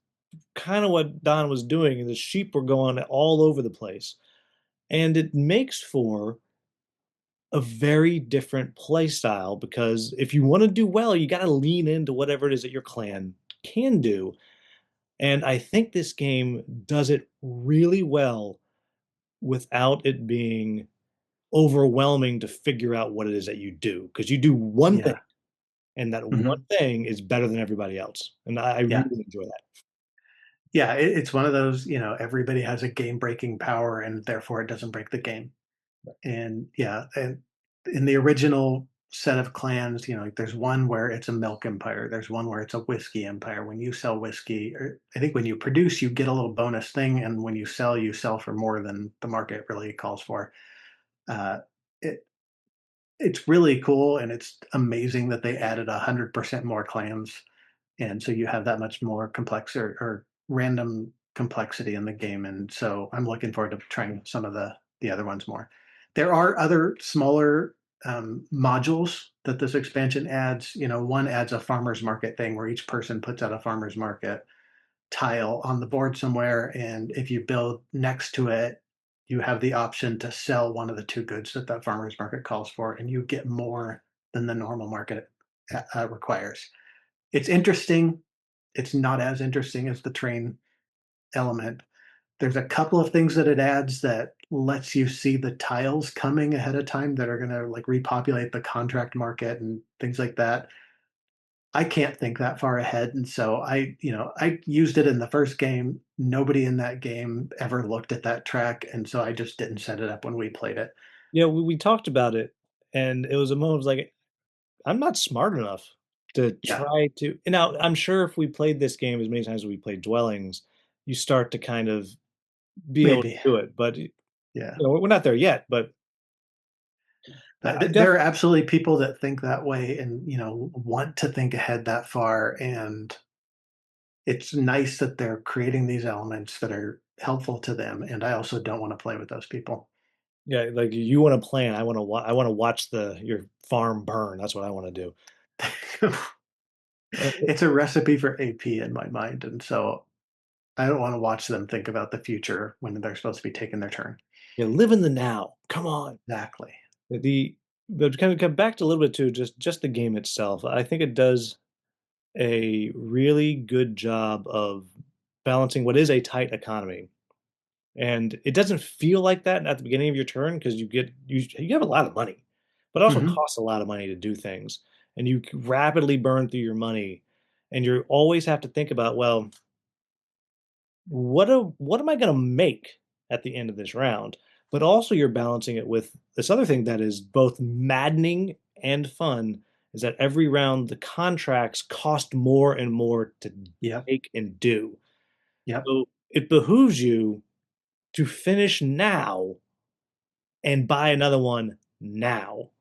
B: kind of what Don was doing. And the sheep were going all over the place. And it makes for a very different play style because if you want to do well, you got to lean into whatever it is that your clan can do. And I think this game does it really well without it being overwhelming to figure out what it is that you do because you do one thing
C: Yeah.
B: and that one
C: Hmm.
B: thing is better than everybody else. And I
C: Yeah.
B: really enjoy that.
C: Yeah. It's one of those, everybody has a game breaking power and therefore it doesn't break the game. And yeah, and in the original set of clans, like there's one where it's a milk empire, there's one where it's a whiskey empire. When you sell whiskey, or I think when you produce, you get a little bonus thing, and when you sell for more than the market really calls for. Uh, it it's really cool, and it's amazing that they added 100% more clans, and so you have that much more complex or random complexity in the game. And so I'm looking forward to trying some of the other ones more. There are other smaller modules that this expansion adds. One adds a farmers market thing where each person puts out a farmers market tile on the board somewhere, and if you build next to it, you have the option to sell one of the two goods that that farmers market calls for, and you get more than the normal market requires. It's interesting. It's not as interesting as the train element. There's a couple of things that it adds that lets you see the tiles coming ahead of time that are gonna, like, repopulate the contract market and things like that. I can't think that far ahead, and so I used it in the first game. Nobody in that game ever looked at that track, and so I just didn't set it up when we played it.
B: Yeah, we talked about it, and it was a moment like I'm not smart enough to
C: Yeah,
B: try to. And now I'm sure if we played this game as many times as we played Dwellings, you start to kind of be able to
C: maybe.
B: do it. But
C: Yeah.
B: we're not there yet. But I
C: There are
B: definitely.
C: absolutely people that think that way and, want to think ahead that far, and it's nice that they're creating these elements that are helpful to them, and I also don't wanna play with those people.
B: Yeah, like you want to plan. I want to watch the your farm burn. That's what I want to do. Uh,
C: It's a recipe for AP in my mind, and so I don't wanna watch them think about the future when they're supposed to be taking their turn.
B: yeah, live in the now. Come on.
C: Exactly.
B: The but to kind of come back to a little bit to just the game itself. I think it does a really good job of balancing what is a tight economy. And it doesn't feel like that at the beginning of your turn because you have a lot of money, but it also
C: Mhm,
B: costs a lot of money to do things. And you rapidly burn through your money. And you always have to think about, well, what am I gonna make at the end of this round? But also you're balancing it with this other thing that is both maddening and fun is that every round the contracts cost more and more to
C: yep,
B: take and do.
C: yep,
B: So it behooves you to finish now and buy another one now.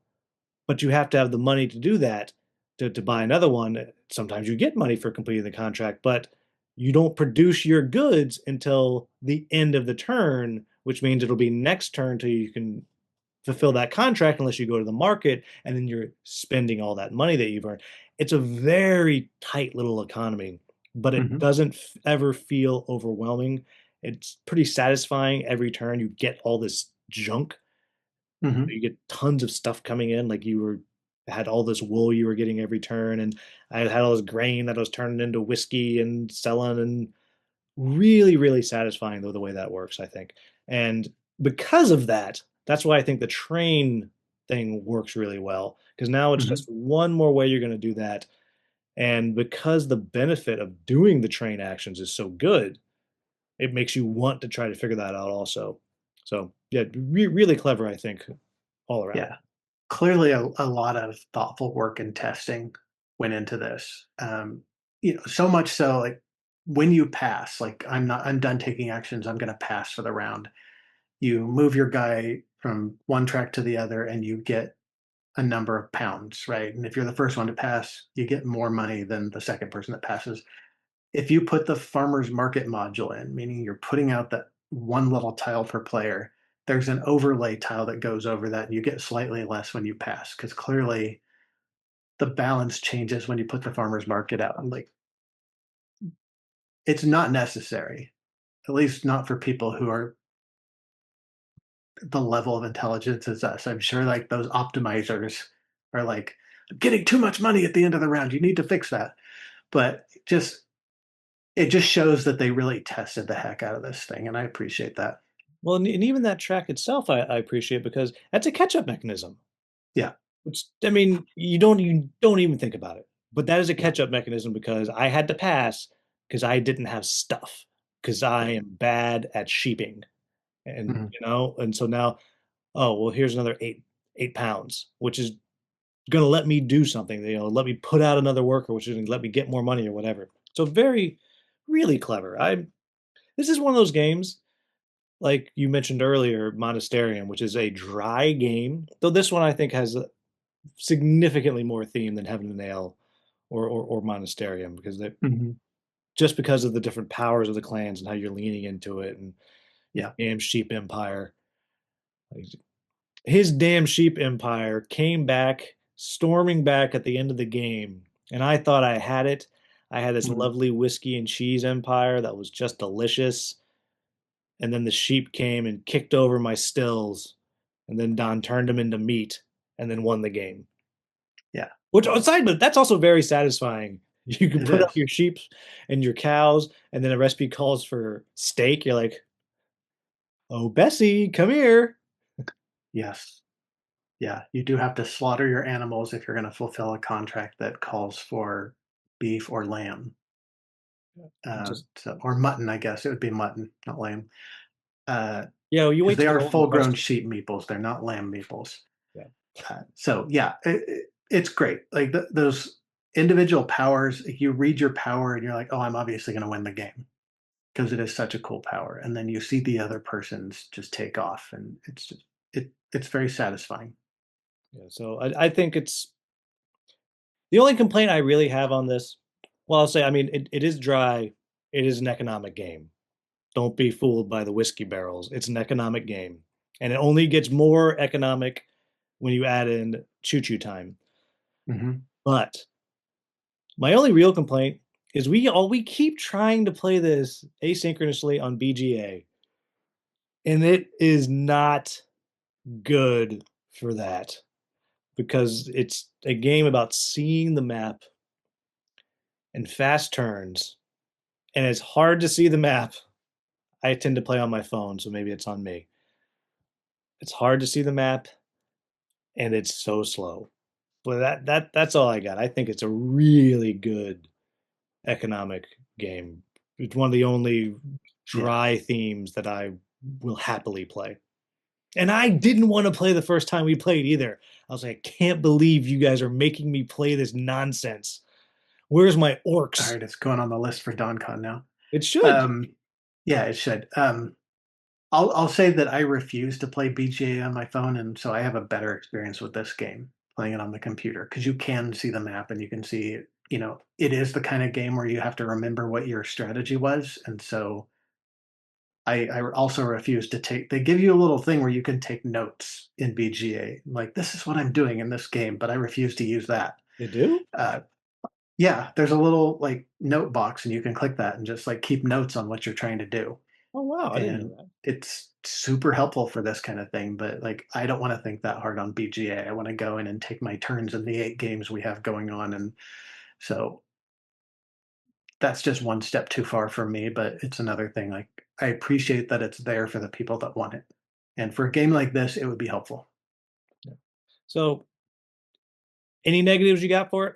B: But you have to have the money to do that to buy another one. Sometimes you get money for completing the contract, but you don't produce your goods until the end of the turn, which means it'll be next turn till you can fulfill that contract unless you go to the market and then you're spending all that money that you've earned. It's a very tight little economy, but it
C: mhm,
B: doesn't ever feel overwhelming. It's pretty satisfying every turn. You get all this junk.
C: mhm,
B: You get tons of stuff coming in, like you were had all this wool you were getting every turn, and I had all this grain that I was turning into whiskey and selling, and really, really satisfying the way that works, I think. And because of that, that's why I think the train thing works really well because now it's
C: mhm,
B: just one more way you're going to do that. And because the benefit of doing the train actions is so good, it makes you want to try to figure that out also. So yeah, really clever, I think, all around.
C: yeah. Clearly a lot of thoughtful work and testing went into this. So much so, like, when you pass, like, I'm done taking actions, I'm gonna pass for the round. You move your guy from one track to the other, and you get a number of pounds, right? And if you're the first one to pass, you get more money than the second person that passes. if you put the farmer's market module in, meaning you're putting out that one little tile per player, there's an overlay tile that goes over that, and you get slightly less when you pass because clearly the balance changes when you put the farmer's market out. I'm like, it's not necessary, at least not for people who are the level of intelligence as us. I'm sure like those optimizers are like, I'm getting too much money at the end of the round. You need to fix that. But just it just shows that they really tested the heck out of this thing, and I appreciate that.
B: Well, and even that track itself, I appreciate because that's a catch-up mechanism.
C: Yeah,
B: Which I mean, you don't even think about it. But that is a
C: yeah,
B: catch-up mechanism because I had to pass because I didn't have stuff because I
C: yeah.
B: am bad at sheeping. And
C: Mhm.
B: and so now, oh well, here's another 8 pounds, which is gonna let me do something, let me put out another worker, which is gonna let me get more money or whatever. So very, really clever. I This is one of those games, like you mentioned earlier, Monasterium, which is a dry game, though this one I think has significantly more theme than Heaven and Nail or Monasterium because they
C: Mhm.
B: just because of the different powers of the clans and how you're leaning into it and
C: Yeah.
B: damn sheep empire. Like, his damn sheep empire came back, storming back at the end of the game, and I thought I had it. I had this
C: Mhm.
B: lovely whiskey and cheese empire that was just delicious, and then the sheep came and kicked over my stills, and then Don turned them into meat and then won the game.
C: Yeah.
B: Which aside, but that's also very satisfying. You can
C: It
B: put up
C: is.
B: your sheep and your cows, and then a recipe calls for steak. You're like, "Oh, Bessie, come here."
C: Yes. Yeah, you do have to slaughter your animals if you're gonna fulfill a contract that calls for beef or lamb.
B: Just
C: Or mutton, I guess. It would be mutton, not lamb. Because
B: you wait
C: they
B: till
C: are
B: they're old and
C: full-grown
B: crusty.
C: sheep meeples, they're not lamb meeples.
B: Yeah.
C: So yeah, it's great. Like those individual powers, you read your power and you're like, oh, I'm obviously going to win the game because it is such a cool power. And then you see the other person's just take off, and it's very satisfying.
B: Yeah, so I think it's the only complaint I really have on this. Well, I'll say, I mean, it is dry. It is an economic game. Don't be fooled by the whiskey barrels. It's an economic game, and it only gets more economic when you add in choo-choo time.
C: Hmm.
B: But my only real complaint is we keep trying to play this asynchronously on BGA, and it is not good for that because it's a game about seeing the map and fast turns, and it's hard to see the map. I tend to play on my phone, so maybe it's on me. It's hard to see the map, and it's so slow. But that's all I got. I think it's a really good economic game. It's one of the only
C: Yeah.
B: dry themes that I will happily play. And I didn't want to play the first time we played either. I was like, I can't believe you guys are making me play this nonsense. Where's my
C: All
B: orcs?
C: right, it's going on the list for DonCon now.
B: It should.
C: Um, yeah, it should. I'll say that I refuse to play BGA on my phone, and so I have a better experience with this game playing it on the computer because you can see the map and you can see, it is the kind of game where you have to remember what your strategy was, and so I also refuse to take. They give you a little thing where you can take notes in BGA, like this is what I'm doing in this game, but I refuse to use that.
B: They do?
C: Uh, yeah, there's a little like note box, and you can click that and just like keep notes on what you're trying to do,
B: Oh wow, I didn't know
C: and
B: that.
C: it's super helpful for this kind of thing. But like, I don't want to think that hard on BGA. I want to go in and take my turns in the 8 games we have going on, and so that's just one step too far for me. But it's another thing. Like, I appreciate that it's there for the people that want it, and for a game like this, it would be helpful.
B: Yeah. So, any negatives you got for it?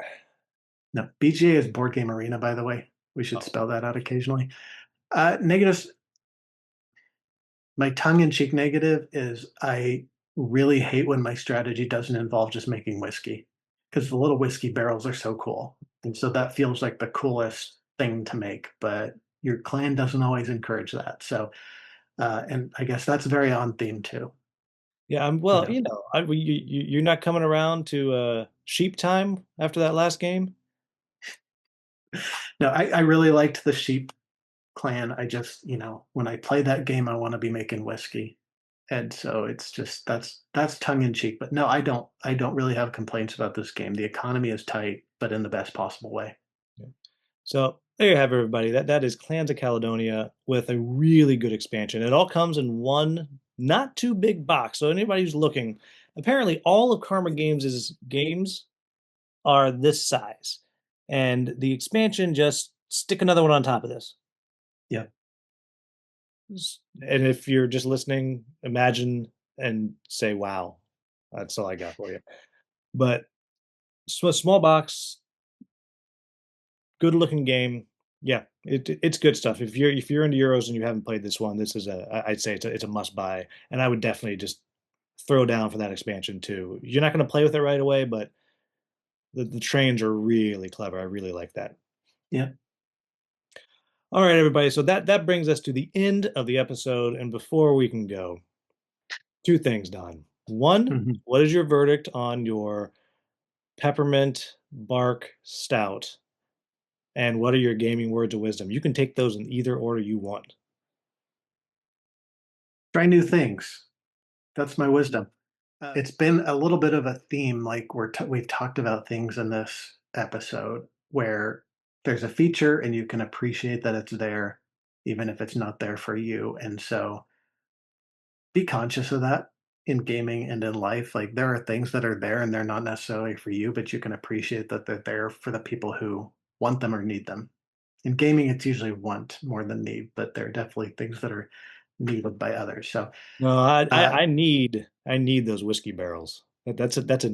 C: No, BGA is Board Game Arena, by the way. We should
B: Oh,
C: spell that out occasionally. Negatives. My tongue-in-cheek negative is I really hate when my strategy doesn't involve just making whiskey, because the little whiskey barrels are so cool, and so that feels like the coolest thing to make, but your clan doesn't always encourage that, so, and I guess that's very on theme too,
B: yeah.
C: you
B: Well,
C: know?
B: you're not coming around to sheep time after that last game.
C: No, I really liked the sheep clan. I just, when I play that game, I want to be making whiskey. And so it's just that's tongue in cheek. But no, I don't really have complaints about this game. The economy is tight, but in the best possible way.
B: Yeah. So there you have it, everybody. That is Clans of Caledonia with a really good expansion. It all comes in one not too big box. So anybody who's looking, apparently all of Karma Games' games are this size. And the expansion just stick another one on top of this.
C: Yeah.
B: And if you're just listening, imagine and say, wow. That's all I got for you. But small box, good looking game. Yeah, it's good stuff. If you're into Euros and you haven't played this one, this is I'd say it's a must buy, and I would definitely just throw down for that expansion too. You're not going to play with it right away, but the trains are really clever. I really like that.
C: Yeah.
B: All right, everybody. So that brings us to the end of the episode, and before we can go, two things, Don. One, what is your verdict on your peppermint bark stout? And what are your gaming words of wisdom? You can take those in either order you want.
C: Try new things. That's my wisdom. It's been a little bit of a theme, like we've talked about things in this episode where there's a feature and you can appreciate that it's there, even if it's not there for you. And so be conscious of that in gaming and in life. Like there are things that are there and they're not necessarily for you, but you can appreciate that they're there for the people who want them or need them. In gaming, it's usually want more than need, but there are definitely things that are needed by others. So
B: No, I need those whiskey barrels. That's a need. That's a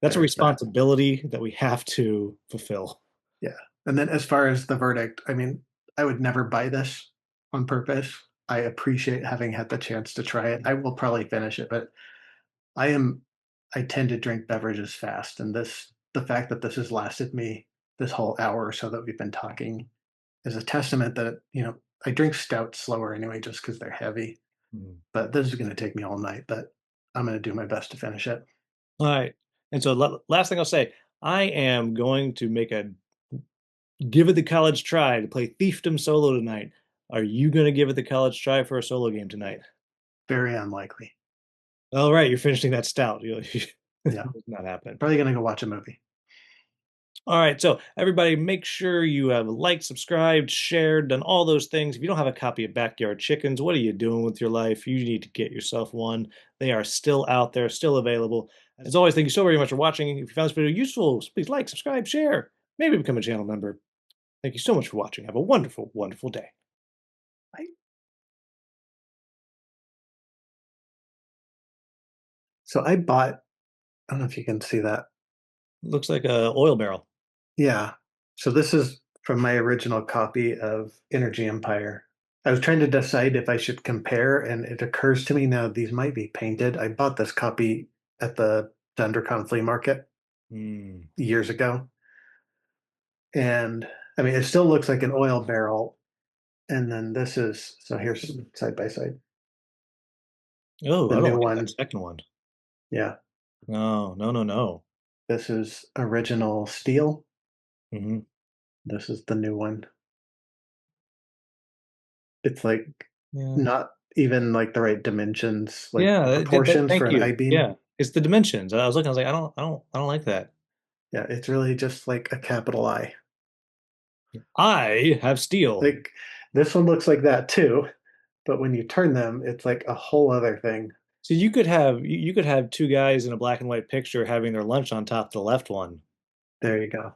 C: there's that.
B: responsibility that we have to fulfill.
C: Yeah. And then as far as the verdict, I mean, I would never buy this on purpose. I appreciate having had the chance to try it. I will probably finish it, but I am I tend to drink beverages fast, and the fact that this has lasted me this whole hour or so that we've been talking is a testament that, I drink stout slower anyway just because they're heavy.
B: Mhm.
C: But this is gonna take me all night, but I'm gonna do my best to finish it.
B: All right. And so last thing I'll say, I am going to make a give it the college try to play Thiefdom solo tonight. Are you going to give it the college try for a solo game tonight?
C: Very unlikely.
B: All right, you're finishing that stout.
C: Yeah.
B: It's not happening.
C: Probably gonna go watch a movie.
B: All right, so everybody, make sure you have liked, subscribed, shared, done all those things. If you don't have a copy of Backyard Chickens, what are you doing with your life? You need to get yourself one. They are still out there, still available. As always, thank you so very much for watching. If you found this video useful, please like, subscribe, share, maybe become a channel member. Thank you so much for watching. Have a wonderful, wonderful day.
C: Bye. So I bought I don't know if you can see that.
B: Looks like a oil barrel.
C: Yeah. So this is from my original copy of Energy Empire. I was trying to decide if I should compare, and it occurs to me now these might be painted. I bought this copy at the DonCon flea market
B: Mm.
C: years ago. And I mean, it still looks like an oil barrel. And then this is, so here's side by side.
B: Oh,
C: The
B: I don't
C: new
B: like
C: one.
B: that second one.
C: Yeah.
B: No, no, no, no.
C: This is original steel.
B: Hmm.
C: This is the new one. It's like
B: Yeah.
C: not even like the right dimensions, like
B: Yeah,
C: proportions for
B: thank
C: an
B: you.
C: I-beam.
B: Yeah, it's the dimensions. I was looking. I was like, I don't like that.
C: Yeah, it's really just like a capital I.
B: I have steel.
C: Like this one looks like that too, but when you turn them, it's like a whole other thing.
B: So you could have two guys in a black and white picture having their lunch on top of the left one.
C: There you go.